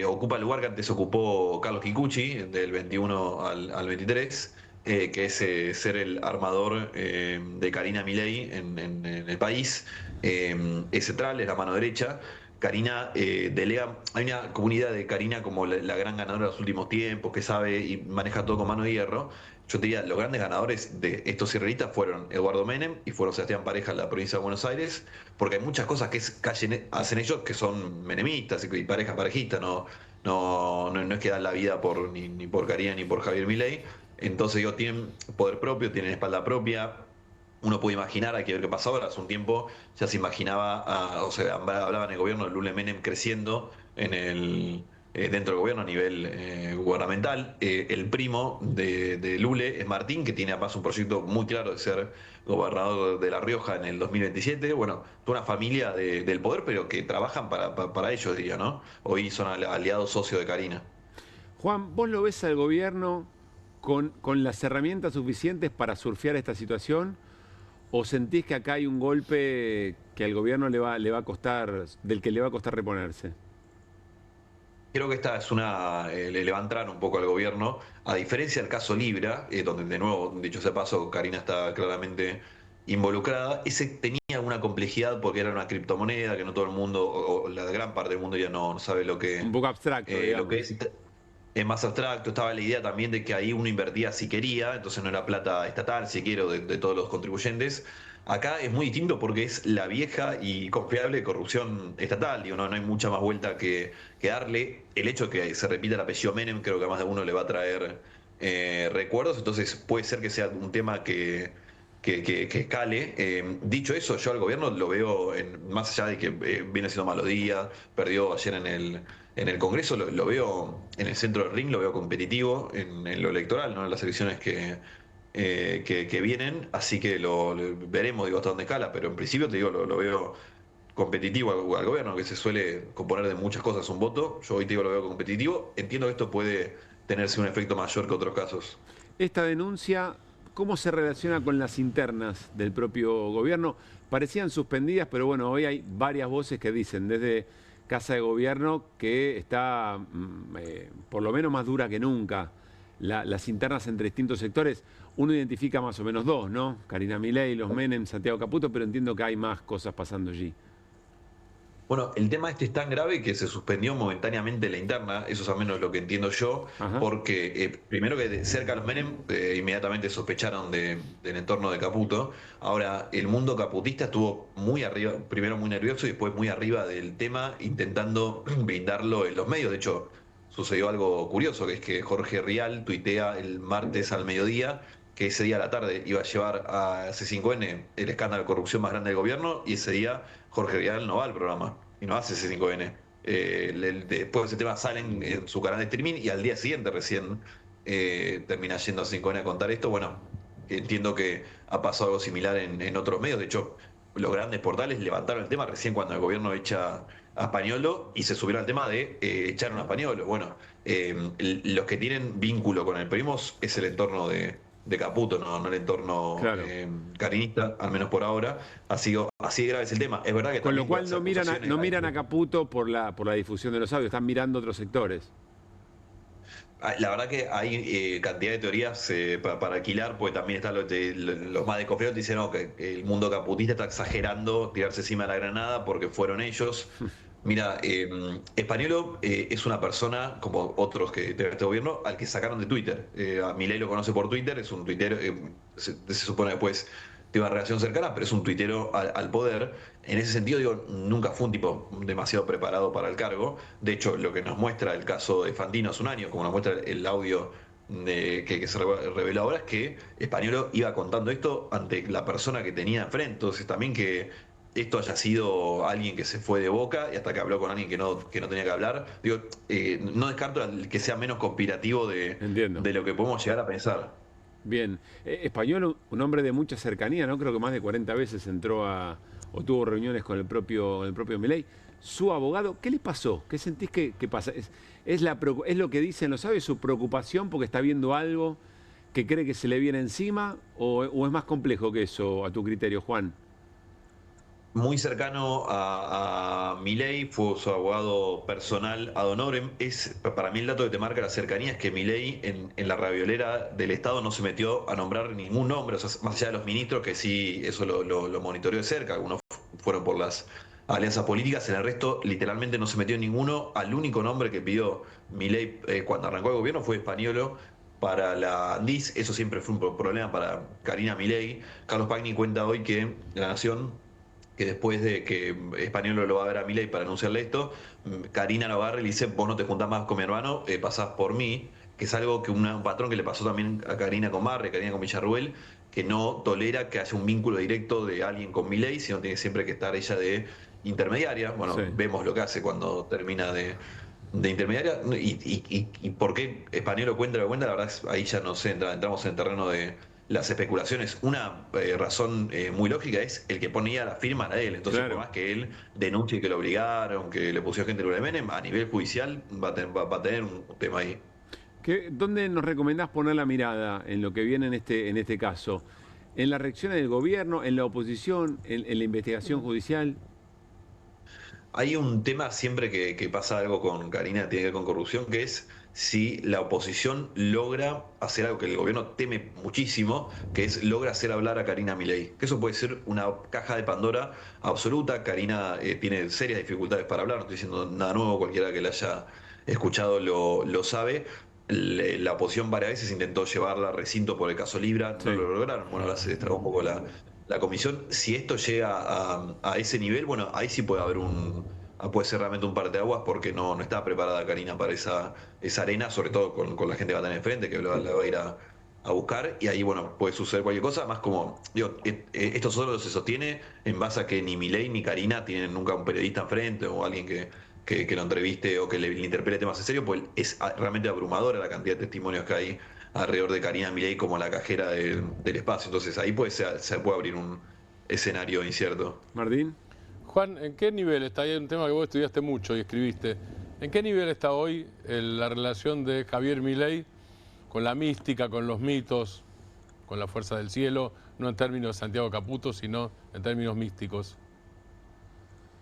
ocupa el lugar que antes ocupó Carlos Kikuchi, del 21 al 23, que es ser el armador de Karina Milei en el país. Es central, es la mano derecha. Karina delega, hay una comunidad de Karina como la gran ganadora de los últimos tiempos, que sabe y maneja todo con mano de hierro. Yo te diría, los grandes ganadores de estos israelitas fueron Eduardo Menem y fueron Sebastián Pareja en la provincia de Buenos Aires, porque hay muchas cosas que hacen ellos que son menemistas y Pareja parejista, no es que dan la vida ni por Karina ni por Javier Milei. Entonces digo, tienen poder propio, tienen espalda propia. Uno puede imaginar, hay que ver qué pasa ahora. Hace un tiempo ya se imaginaba, hablaba en el gobierno de Lule Menem creciendo dentro del gobierno a nivel gubernamental. El primo de Lule es Martín, que tiene además un proyecto muy claro de ser gobernador de La Rioja en el 2027. Bueno, toda una familia del poder, pero que trabajan para ellos, diría, ¿no? Hoy son aliados socios de Karina. Juan, ¿vos lo ves al gobierno con las herramientas suficientes para surfear esta situación? ¿O sentís que acá hay un golpe que al gobierno le va a costar, del que le va a costar reponerse? Creo que esta es le va a entrar un poco al gobierno, a diferencia del caso Libra, donde de nuevo, dicho sea paso, Karina está claramente involucrada. Ese tenía una complejidad porque era una criptomoneda que no todo el mundo, o la gran parte del mundo ya no sabe lo que... Un poco abstracto, lo que es más abstracto. Estaba la idea también de que ahí uno invertía si quería, entonces no era plata estatal, si quiero, de todos los contribuyentes. Acá es muy distinto porque es la vieja y confiable corrupción estatal. Digo, no hay mucha más vuelta que darle. El hecho de que se repita el apellido Menem creo que a más de uno le va a traer recuerdos, entonces puede ser que sea un tema que escale. Dicho eso, yo al gobierno lo veo, más allá de que viene siendo malos días, perdió ayer en el Congreso, lo veo en el centro del ring, lo veo competitivo en lo electoral, ¿no? En las elecciones que vienen, así que lo veremos, digo, hasta dónde escala, pero en principio te digo, lo veo competitivo al gobierno, que se suele componer de muchas cosas un voto. Yo hoy te digo, lo veo competitivo. Entiendo que esto puede tenerse un efecto mayor que otros casos. Esta denuncia, ¿cómo se relaciona con las internas del propio gobierno? Parecían suspendidas, pero bueno, hoy hay varias voces que dicen desde Casa de Gobierno que está por lo menos más dura que nunca las internas entre distintos sectores. Uno identifica más o menos dos, ¿no? Karina Milei, los Menem, Santiago Caputo, pero entiendo que hay más cosas pasando allí. Bueno, el tema es tan grave que se suspendió momentáneamente la interna, eso es al menos lo que entiendo yo. Ajá. Porque primero que cerca a los Menem inmediatamente sospecharon del entorno de Caputo. Ahora, el mundo caputista estuvo muy arriba, primero muy nervioso y después muy arriba del tema, intentando blindarlo en los medios. De hecho, sucedió algo curioso, que es que Jorge Rial tuitea el martes al mediodía que ese día a la tarde iba a llevar a C5N el escándalo de corrupción más grande del gobierno, y ese día Jorge Rial no va al programa y no hace C5N. Después de ese tema salen en su canal de streaming y al día siguiente recién termina yendo a C5N a contar esto. Bueno, entiendo que ha pasado algo similar en otros medios. De hecho, los grandes portales levantaron el tema recién cuando el gobierno echa a Spaniolo y se subieron al tema de echar a Spaniolo. Bueno, los que tienen vínculo con el peronismo es el entorno de Caputo, no el entorno claro. Carinista, al menos por ahora. Así de grave es el tema. Es verdad que con lo cual no miran a Caputo por la difusión de los audios, están mirando otros sectores. La verdad que hay cantidad de teorías para alquilar, porque también están los más desconfiados dicen que el mundo caputista está exagerando tirarse encima de la granada porque fueron ellos. Mira, Spaniolo es una persona, como otros que de este gobierno, al que sacaron de Twitter. A Milei lo conoce por Twitter, es un tuitero, se supone después tiene una relación cercana, pero es un tuitero al poder. En ese sentido, digo, nunca fue un tipo demasiado preparado para el cargo. De hecho, lo que nos muestra el caso de Fantino hace un año, como nos muestra el audio que se reveló ahora, es que Spaniolo iba contando esto ante la persona que tenía enfrente. Entonces, también que esto haya sido alguien que se fue de boca y hasta que habló con alguien que no tenía que hablar. Digo, no descarto que sea menos conspirativo de lo que podemos llegar a pensar. Bien. Spaniolo, un hombre de mucha cercanía, ¿no? Creo que más de 40 veces entró o tuvo reuniones con el propio Milei. Su abogado, ¿qué le pasó? ¿Qué sentís que pasa? ¿Es lo que dicen los sabios, su preocupación porque está viendo algo que cree que se le viene encima? ¿O es más complejo que eso, a tu criterio, Juan? Muy cercano a Milei, fue su abogado personal ad honorem. Para mí el dato que te marca la cercanía es que Milei en la raviolera del Estado no se metió a nombrar ningún nombre, o sea, más allá de los ministros, que sí, eso lo monitoreó de cerca, algunos fueron por las alianzas políticas, en el resto literalmente no se metió en ninguno. Al único nombre que pidió Milei cuando arrancó el gobierno fue Spaniolo para la ANDIS. Eso siempre fue un problema para Karina Milei. Carlos Pagni cuenta hoy que La Nación, que después de que Spaniolo lo va a ver a Milei para anunciarle esto, Karina lo agarra y le dice: vos no te juntás más con mi hermano, pasás por mí, que es algo que un patrón que le pasó también a Karina con Marre, Karina con Villarruel, que no tolera que haya un vínculo directo de alguien con Milei, sino tiene siempre que estar ella de intermediaria. Bueno, sí. Vemos lo que hace cuando termina de intermediaria. Y por qué Spaniolo cuenta lo que cuenta, la verdad es ahí ya no sé, entramos en el terreno de las especulaciones. Una razón muy lógica es el que ponía la firma a él. Entonces, claro, por más que él denuncie que lo obligaron, que le pusieron gente de Menem, a nivel judicial va a tener un tema ahí. ¿Dónde nos recomendás poner la mirada en lo que viene en este caso? ¿En las reacciones del gobierno, en la oposición, en la investigación judicial? Hay un tema siempre que pasa algo con Karina, tiene que ver con corrupción, que es si la oposición logra hacer algo que el gobierno teme muchísimo, que es logra hacer hablar a Karina Milei. Que eso puede ser una caja de Pandora absoluta. Karina tiene serias dificultades para hablar, no estoy diciendo nada nuevo, cualquiera que la haya escuchado lo sabe. La oposición varias veces intentó llevarla a recinto por el caso Libra, no lo lograron. Bueno, ahora se destrabó un poco la comisión. Si esto llega a ese nivel, bueno, ahí sí puede haber puede ser realmente un parteaguas, porque no está preparada Karina para esa arena, sobre todo con la gente que va a tener enfrente, que la va a ir a buscar, y ahí, bueno, puede suceder cualquier cosa. Más como, digo, esto solo se sostiene en base a que ni Milei ni Karina tienen nunca un periodista enfrente o alguien que lo entreviste o que le interpele temas en serio, pues es realmente abrumadora la cantidad de testimonios que hay alrededor de Karina Milei como la cajera del espacio. Entonces ahí se puede abrir un escenario incierto. Martín. Juan, ¿en qué nivel está? Hay un tema que vos estudiaste mucho y escribiste. ¿En qué nivel está hoy la relación de Javier Milei con la mística, con los mitos, con la fuerza del cielo? No en términos de Santiago Caputo, sino en términos místicos.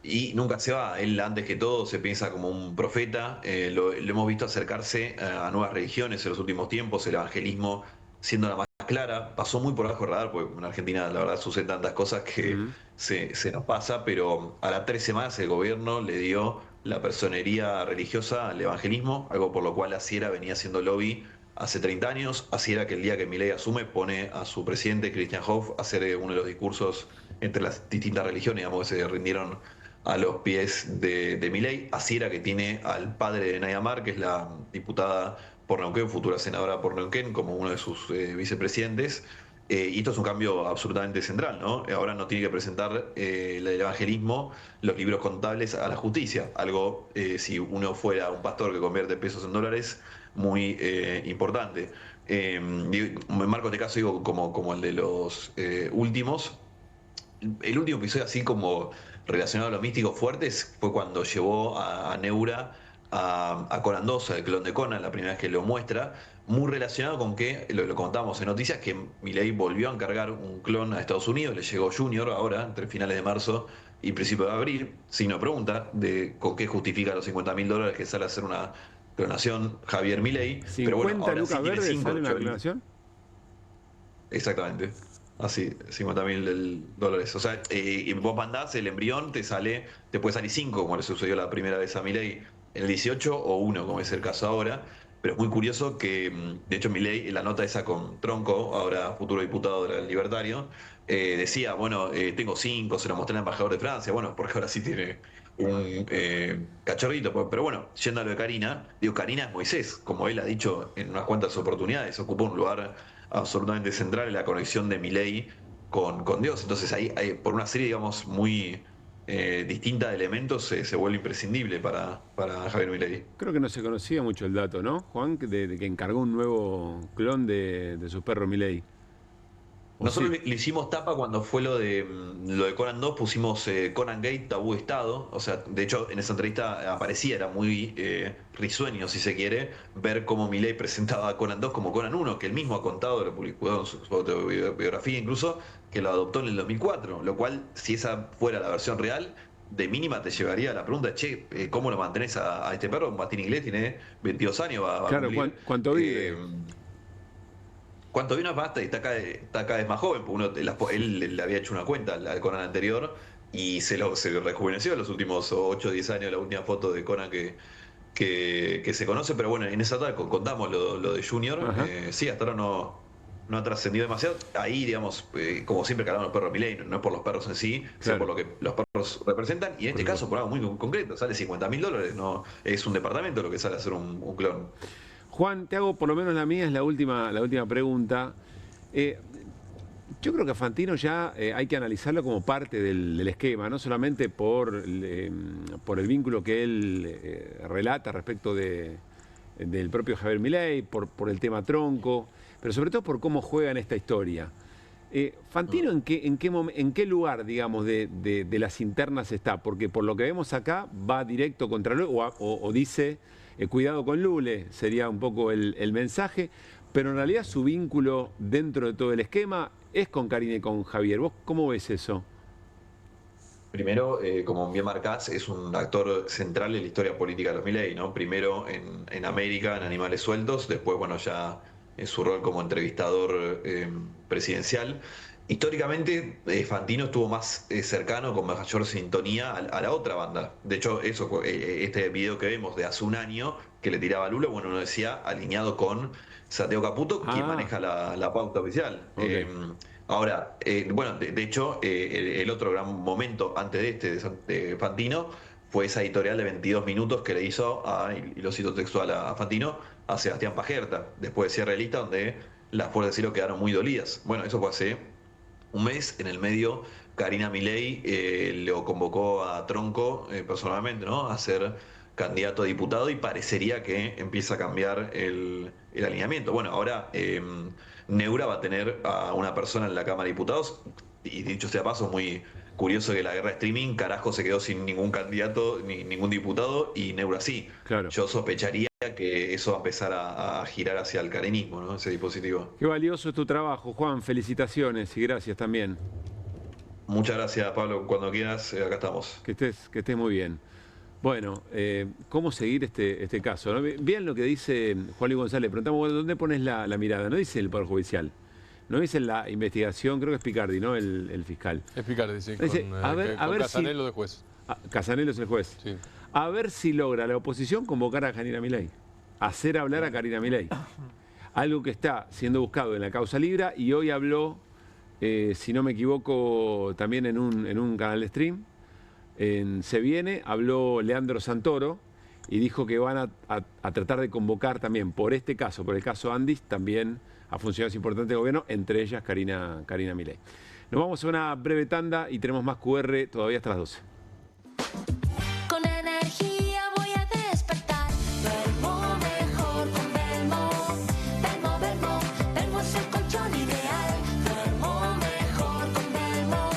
Y nunca se va. Él, antes que todo, se piensa como un profeta. Lo hemos visto acercarse a nuevas religiones en los últimos tiempos, el evangelismo siendo la más clara. Pasó muy por abajo del radar, porque en Argentina la verdad suceden tantas cosas que se nos pasa, pero a las 3 semanas el gobierno le dio la personería religiosa al evangelismo, algo por lo cual Asiera venía haciendo lobby hace 30 años. Asiera, que el día que Milei asume, pone a su presidente, Christian Hoff, a hacer uno de los discursos entre las distintas religiones, digamos, que se rindieron a los pies de Milei. Asiera, que tiene al padre de Nadia Mar, que es la diputada por Neuquén, futura senadora por Neuquén, como uno de sus vicepresidentes. Y esto es un cambio absolutamente central, ¿no? Ahora no tiene que presentar el evangelismo, los libros contables a la justicia. Algo, si uno fuera un pastor que convierte pesos en dólares, muy importante. Me marco este caso, digo, como el de los últimos. El último episodio así como relacionado a los místicos fuertes fue cuando llevó a Neura a Conan 2, el clon de Conan, la primera vez que lo muestra, muy relacionado con que, lo contamos en noticias, que Milei volvió a encargar un clon a Estados Unidos, le llegó Junior ahora, entre finales de marzo y principios de abril, signo de pregunta de con qué justifica los $50.000 que sale a hacer una clonación Javier Milei. Pero bueno, ahora lucas sí verdes sale una clonación. Exactamente. así, $50.000. O sea, vos mandás el embrión, te puede salir 5, como le sucedió la primera vez a Milei en el 18, o 1, como es el caso ahora. Pero es muy curioso que, de hecho, Milei, en la nota esa con Tronco, ahora futuro diputado del Libertario, decía, bueno, tengo 5, se lo mostré al embajador de Francia, bueno, porque ahora sí tiene un cachorrito. Pero bueno, yendo a lo de Karina, Karina es Moisés, como él ha dicho en unas cuantas oportunidades, ocupa un lugar absolutamente central en la conexión de Milei con Dios. Entonces ahí, por una serie, digamos, muy distinta de elementos, se vuelve imprescindible para Javier Milei. Creo que no se conocía mucho el dato, ¿no, Juan? De que encargó un nuevo clon de su perro Milei. Nosotros le hicimos tapa cuando fue lo de Conan 2, pusimos Conan Gate, Tabú de Estado. O sea, de hecho, en esa entrevista aparecía, era muy risueño, si se quiere, ver cómo Milei presentaba a Conan 2 como Conan 1, que él mismo ha contado, lo publicó en su autobiografía incluso, que lo adoptó en el 2004. Lo cual, si esa fuera la versión real, de mínima te llevaría a la pregunta, ¿cómo lo mantenés a este perro? Martín Inglés tiene 22 años, va a claro, cumplir. ¿cuánto vive? ¿Cuánto vino? Basta, y está cada vez más joven, porque él le había hecho una cuenta al Conan anterior y se rejuveneció en los últimos 8 o 10 años, la última foto de Conan que se conoce. Pero bueno, en esa tarde contamos lo de Junior. Sí, hasta ahora no ha trascendido demasiado. Ahí, digamos, como siempre que hablamos de los perros Milei, no es por los perros en sí, sino por lo que los perros representan. Y en este caso, por algo muy concreto, sale $50.000, no es un departamento lo que sale a hacer un clon. Juan, te hago por lo menos la mía, es la última pregunta. Yo creo que a Fantino ya hay que analizarlo como parte del esquema, no solamente por el vínculo que él relata respecto del propio Javier Milei, por el tema Tronco, pero sobre todo por cómo juega en esta historia. Fantino, ¿en qué lugar, digamos, de las internas está? Porque por lo que vemos acá va directo contra Lule o dice... cuidado con Lule, sería un poco el mensaje, pero en realidad su vínculo dentro de todo el esquema es con Karina y con Javier. ¿Vos cómo ves eso? Primero, como bien marcás, es un actor central en la historia política de los Milei, ¿no? Primero en América, en Animales Sueltos, después, bueno, ya en su rol como entrevistador presidencial. Históricamente, Fantino estuvo más cercano, con mayor sintonía a la otra banda. De hecho, este video que vemos de hace un año, que le tiraba a Lula, bueno, uno decía alineado con Santiago Caputo, quien maneja la pauta oficial. Okay. Ahora, bueno, de hecho, el otro gran momento antes de Fantino fue esa editorial de 22 minutos que le hizo, y lo cito textual a Fantino, a Sebastián Pajerta, después de Cierre de Lista, donde las fuerzas de cielo quedaron muy dolidas. Bueno, eso fue hace un mes. En el medio, Karina Milei le convocó a Tronco personalmente, ¿no?, a ser candidato a diputado, y parecería que empieza a cambiar el alineamiento. Bueno, ahora Neura va a tener a una persona en la Cámara de Diputados, y dicho sea paso, muy curioso que la guerra de streaming, carajo, se quedó sin ningún candidato, ni ningún diputado, y Neura sí. Claro. Yo sospecharía que eso va a empezar a girar hacia el carenismo, ¿no?, ese dispositivo. Qué valioso es tu trabajo, Juan. Felicitaciones y gracias también. Muchas gracias, Pablo. Cuando quieras, acá estamos. Que estés muy bien. Bueno, ¿cómo seguir este caso, ¿no? Bien lo que dice Juan Luis González. Preguntamos, ¿dónde pones la mirada? No dice el Poder Judicial, no dice la investigación, creo que es Picardi, ¿no?, el fiscal. Es Picardi, sí, dice, con Casanelo de juez. Casanelo es el juez. Sí. A ver si logra la oposición convocar a Karina Milei, hacer hablar a Karina Milei. Algo que está siendo buscado en la causa Libra, y hoy habló, si no me equivoco, también en un canal de stream, en Se Viene, habló Leandro Santoro y dijo que van a tratar de convocar también por este caso, por el caso Andis, también a funcionarios importantes del gobierno, entre ellas Karina Milei. Nos vamos a una breve tanda y tenemos más QR todavía hasta las 12. Con energía voy a despertar. Duermo mejor con Belmo. Belmo es el colchón ideal. Duermo mejor con Belmo.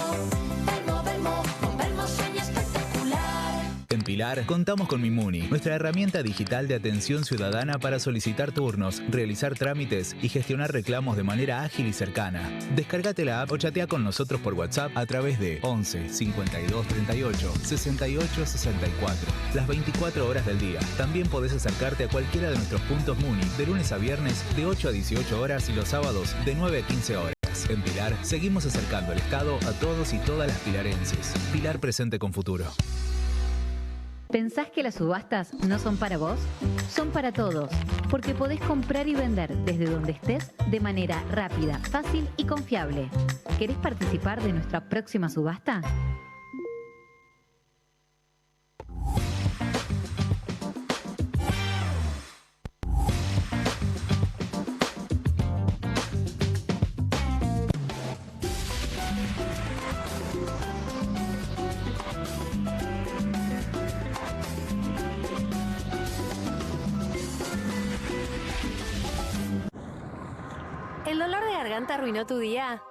Con Belmo sueño espectacular. En Pilar contamos con Mimuni, nuestra herramienta digital de atención ciudadana para solicitar turnos, realizar trámites y gestionar reclamos de manera ágil y cercana. Descárgate la app o chatea con nosotros por WhatsApp a través de 11 52 38 68 64, las 24 horas del día. También podés acercarte a cualquiera de nuestros puntos Muni de lunes a viernes de 8 a 18 horas y los sábados de 9 a 15 horas. En Pilar, seguimos acercando el Estado a todos y todas las pilarenses. Pilar presente con futuro. ¿Pensás que las subastas no son para vos? Son para todos, porque podés comprar y vender desde donde estés de manera rápida, fácil y confiable. ¿Querés participar de nuestra próxima subasta? ¿El dolor de garganta arruinó tu día?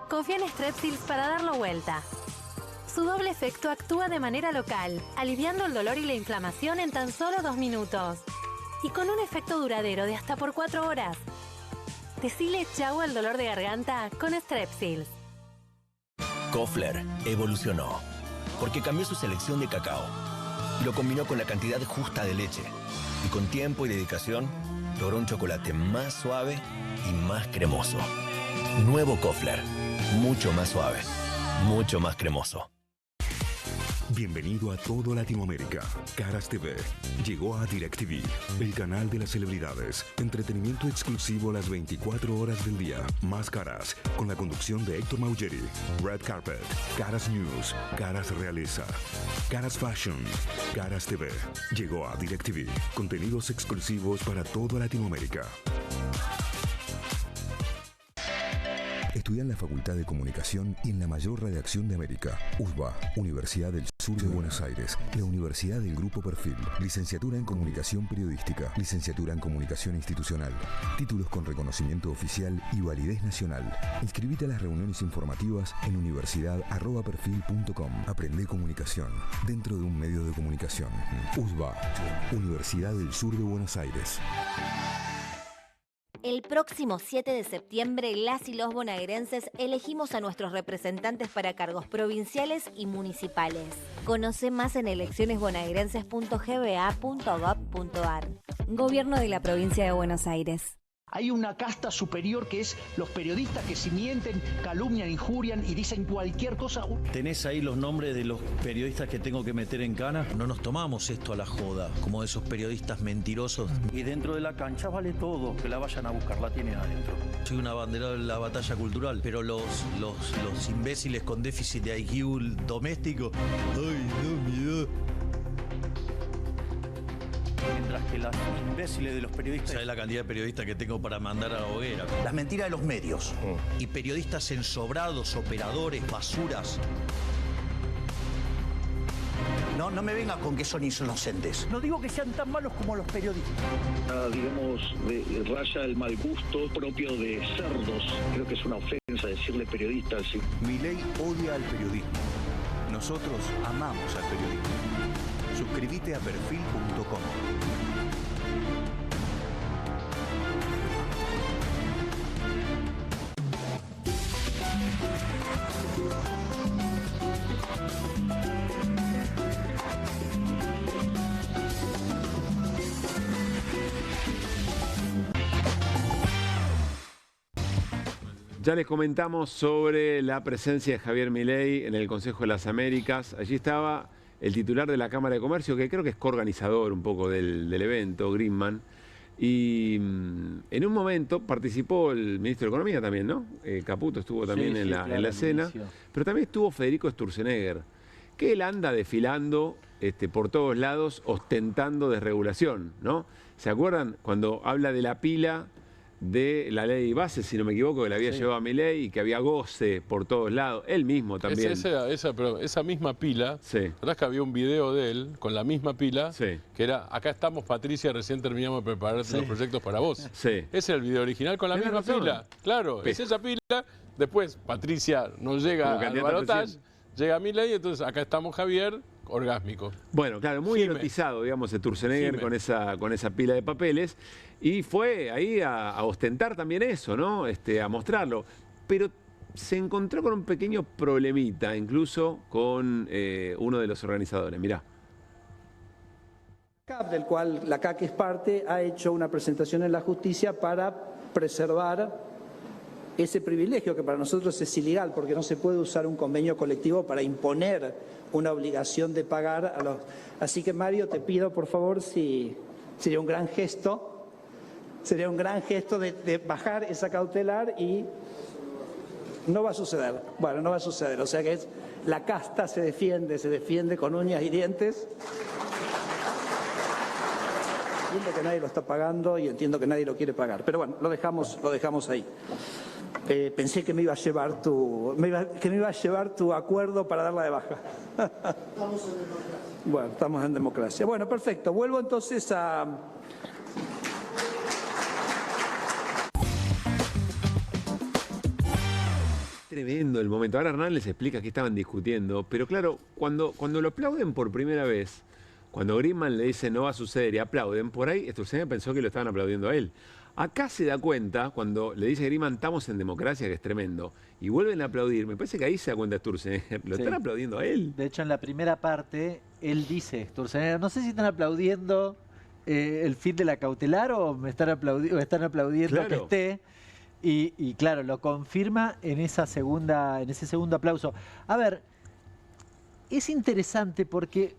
Confía en Strepsils para darlo vuelta. Su doble efecto actúa de manera local, aliviando el dolor y la inflamación en tan solo 2 minutos. Y con un efecto duradero de hasta por 4 horas. Decile chau al dolor de garganta con Strepsils. Koffler evolucionó porque cambió su selección de cacao. Lo combinó con la cantidad justa de leche. Y con tiempo y dedicación, logró un chocolate más suave y más cremoso. Nuevo Koffler. Mucho más suave. Mucho más cremoso. Bienvenido a todo Latinoamérica. Caras TV llegó a DirecTV, el canal de las celebridades. Entretenimiento exclusivo las 24 horas del día. Más Caras, con la conducción de Héctor Maugeri. Red Carpet, Caras News, Caras Realeza, Caras Fashion, Caras TV. Llegó a DirecTV. Contenidos exclusivos para toda Latinoamérica. Estudia en la Facultad de Comunicación y en la mayor redacción de América. USBA, Universidad del Sur de Buenos Aires. La Universidad del Grupo Perfil. Licenciatura en Comunicación Periodística. Licenciatura en Comunicación Institucional. Títulos con reconocimiento oficial y validez nacional. Inscribite a las reuniones informativas en universidad@perfil.com. Aprende comunicación dentro de un medio de comunicación. USBA, Universidad del Sur de Buenos Aires. El próximo 7 de septiembre, las y los bonaerenses elegimos a nuestros representantes para cargos provinciales y municipales. Conoce más en eleccionesbonaerenses.gba.gov.ar. Gobierno de la Provincia de Buenos Aires. Hay una casta superior que es los periodistas que si mienten, calumnian, injurian y dicen cualquier cosa. ¿Tenés ahí los nombres de los periodistas que tengo que meter en cana? No nos tomamos esto a la joda, como esos periodistas mentirosos. Y dentro de la cancha vale todo, que la vayan a buscar, la tienen adentro. Soy una bandera de la batalla cultural, pero los imbéciles con déficit de IQ doméstico, ay, no, miedo. Mientras que los imbéciles de los periodistas... ¿Sabes la cantidad de periodistas que tengo para mandar a la hoguera? Las mentiras de los medios. Y periodistas ensobrados, operadores, basuras. No me vengas con que son inocentes. No digo que sean tan malos como los periodistas. Digamos, raya el mal gusto propio de cerdos. Creo que es una ofensa decirle periodistas. Sí. Milei odia al periodismo. Nosotros amamos al periodismo. Suscríbete a perfil.com. Ya les comentamos sobre la presencia de Javier Milei en el Consejo de las Américas. Allí estaba el titular de la Cámara de Comercio, que creo que es coorganizador un poco del evento, Greenman. Y en un momento participó el ministro de Economía también, ¿no? Caputo estuvo también en la escena. Pero también estuvo Federico Sturzenegger, que él anda desfilando por todos lados, ostentando desregulación, ¿no? ¿Se acuerdan cuando habla de la pila de la ley base, si no me equivoco, que la había llevado a Milei y que había goce por todos lados? Él mismo también. Pero esa misma pila, ¿verdad que había un video de él con la misma pila? Que era, acá estamos Patricia, recién terminamos de preparar los proyectos para vos. Ese es el video original con la misma pila. Claro, es esa pila. Después Patricia no llega al balotaje, llega Milei, entonces acá estamos Javier, orgásmico. Bueno, claro, muy erotizado, digamos, Sturzenegger con esa pila de papeles. Y fue ahí a ostentar también eso, ¿no? A mostrarlo. Pero se encontró con un pequeño problemita, incluso con uno de los organizadores. Mirá. CAP, del cual la CAC es parte, ha hecho una presentación en la justicia para preservar ese privilegio que para nosotros es ilegal porque no se puede usar un convenio colectivo para imponer una obligación de pagar a los... Así que Mario, te pido por favor si sería un gran gesto de bajar esa cautelar y no va a suceder. Bueno, no va a suceder, o sea que la casta se defiende con uñas y dientes. Entiendo que nadie lo está pagando y entiendo que nadie lo quiere pagar. Pero bueno, lo dejamos ahí. Pensé que me iba a llevar tu acuerdo para darla de baja. Estamos en democracia. Bueno, estamos en democracia. Bueno, perfecto. Vuelvo entonces a... Tremendo el momento. Ahora Hernán les explica qué estaban discutiendo, pero claro, cuando lo aplauden por primera vez, cuando Griezmann le dice no va a suceder y aplauden, por ahí Sturzenegger pensó que lo estaban aplaudiendo a él. Acá se da cuenta, cuando le dice a Griezmann estamos en democracia, que es tremendo, y vuelven a aplaudir, me parece que ahí se da cuenta Sturzenegger, lo están aplaudiendo a él. De hecho, en la primera parte, él dice, Sturzenegger, no sé si están aplaudiendo el fin de la cautelar o me están aplaudiendo Claro. que esté. Y claro, lo confirma en ese segundo aplauso. A ver, es interesante porque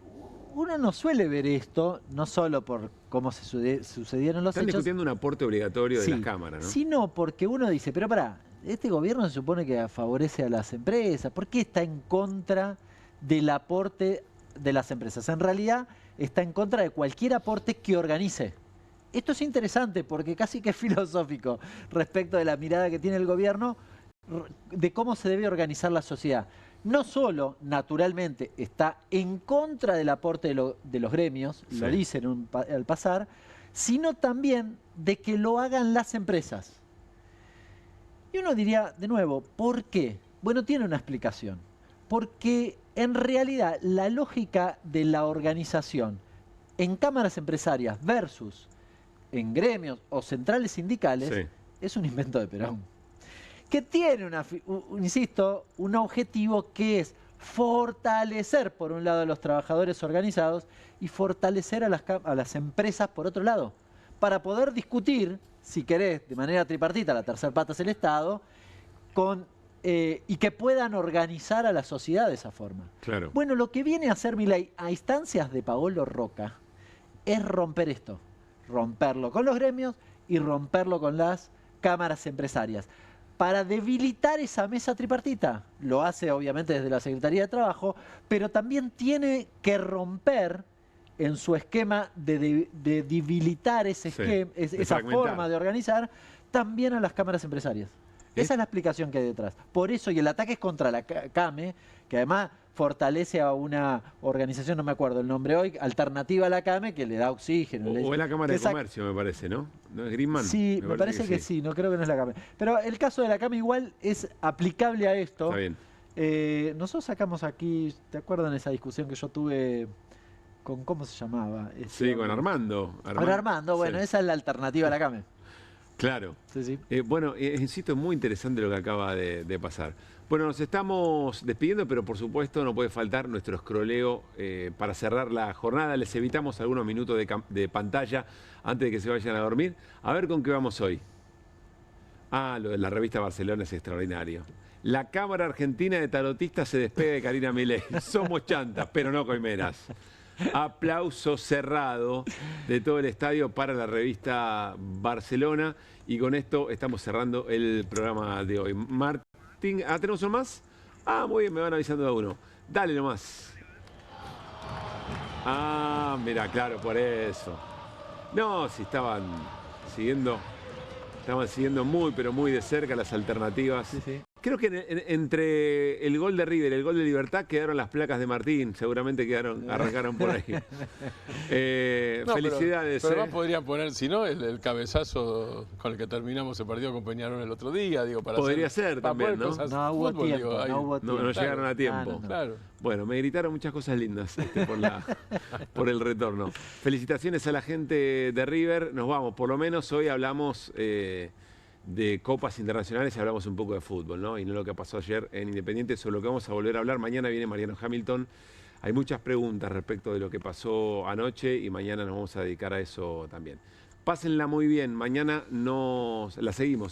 uno no suele ver esto, no solo por cómo sucedieron los Están hechos, discutiendo un aporte obligatorio de sí, las cámaras, ¿no? sino porque uno dice, pero pará, este gobierno se supone que favorece a las empresas, ¿por qué está en contra del aporte de las empresas? En realidad está en contra de cualquier aporte que organice. Esto es interesante porque casi que es filosófico respecto de la mirada que tiene el gobierno de cómo se debe organizar la sociedad. No solo, naturalmente, está en contra del aporte de los gremios, Sí. lo dicen al pasar, sino también de que lo hagan las empresas. Y uno diría, de nuevo, ¿por qué? Bueno, tiene una explicación. Porque en realidad la lógica de la organización en cámaras empresarias versus en gremios o centrales sindicales Sí. es un invento de Perón. Que tiene, insisto, un objetivo que es fortalecer, por un lado, a los trabajadores organizados y fortalecer a las empresas, por otro lado, para poder discutir, si querés, de manera tripartita, la tercer pata es el Estado, y que puedan organizar a la sociedad de esa forma. Claro. Bueno, lo que viene a hacer Milei a instancias de Paolo Roca es romper esto. Romperlo con los gremios y romperlo con las cámaras empresarias. Para debilitar esa mesa tripartita, lo hace obviamente desde la Secretaría de Trabajo, pero también tiene que romper en su esquema de debilitar ese esquema, esa fragmentar. forma de organizar, también a las cámaras empresarias. Esa es la explicación que hay detrás. Por eso, y el ataque es contra la CAME, que además fortalece a una organización, no me acuerdo el nombre hoy, alternativa a la CAME, que le da oxígeno. O es la Cámara de Comercio, me parece, ¿no? ¿No es Griezmann? Sí, me parece que sí, no creo que no es la CAME. Pero el caso de la CAME igual es aplicable a esto. Está bien. Nosotros sacamos aquí, ¿te acuerdan esa discusión que yo tuve con, ¿cómo se llamaba? Sí, con Armando. Con Armando, bueno, sí. esa es la alternativa a la CAME. Claro. Sí, sí. Bueno, insisto, es muy interesante lo que acaba de pasar. Bueno, nos estamos despidiendo, pero por supuesto no puede faltar nuestro escroleo para cerrar la jornada. Les evitamos algunos minutos de pantalla antes de que se vayan a dormir. A ver con qué vamos hoy. Lo de la revista Barcelona es extraordinario. La Cámara Argentina de Tarotistas se despega de Karina Milei. Somos chantas, pero no coimeras. Aplauso cerrado de todo el estadio para la revista Barcelona. Y con esto estamos cerrando el programa de hoy. Martín, ¿tenemos uno más? Muy bien, me van avisando de uno. Dale nomás. Mira, claro, por eso. No, si estaban siguiendo muy, pero muy de cerca las alternativas. Sí, sí. Creo que entre el gol de River y el gol de Libertad quedaron las placas de Martín. Seguramente arrancaron por ahí. No, felicidades. Pero además podrían poner, si no, el cabezazo con el que terminamos el partido con Peñarol el otro día. Digo, para Podría ser para también, poner ¿no? cosas No hubo fútbol, tiempo, digo, ahí. no hubo tiempo. No llegaron a tiempo. no. Claro. Bueno, me gritaron muchas cosas lindas por el retorno. Felicitaciones a la gente de River. Nos vamos. Por lo menos hoy hablamos de copas internacionales y hablamos un poco de fútbol, ¿no? Y no lo que pasó ayer en Independiente, sobre lo que vamos a volver a hablar. Mañana viene Mariano Hamilton. Hay muchas preguntas respecto de lo que pasó anoche y mañana nos vamos a dedicar a eso también. Pásenla muy bien. Mañana la seguimos.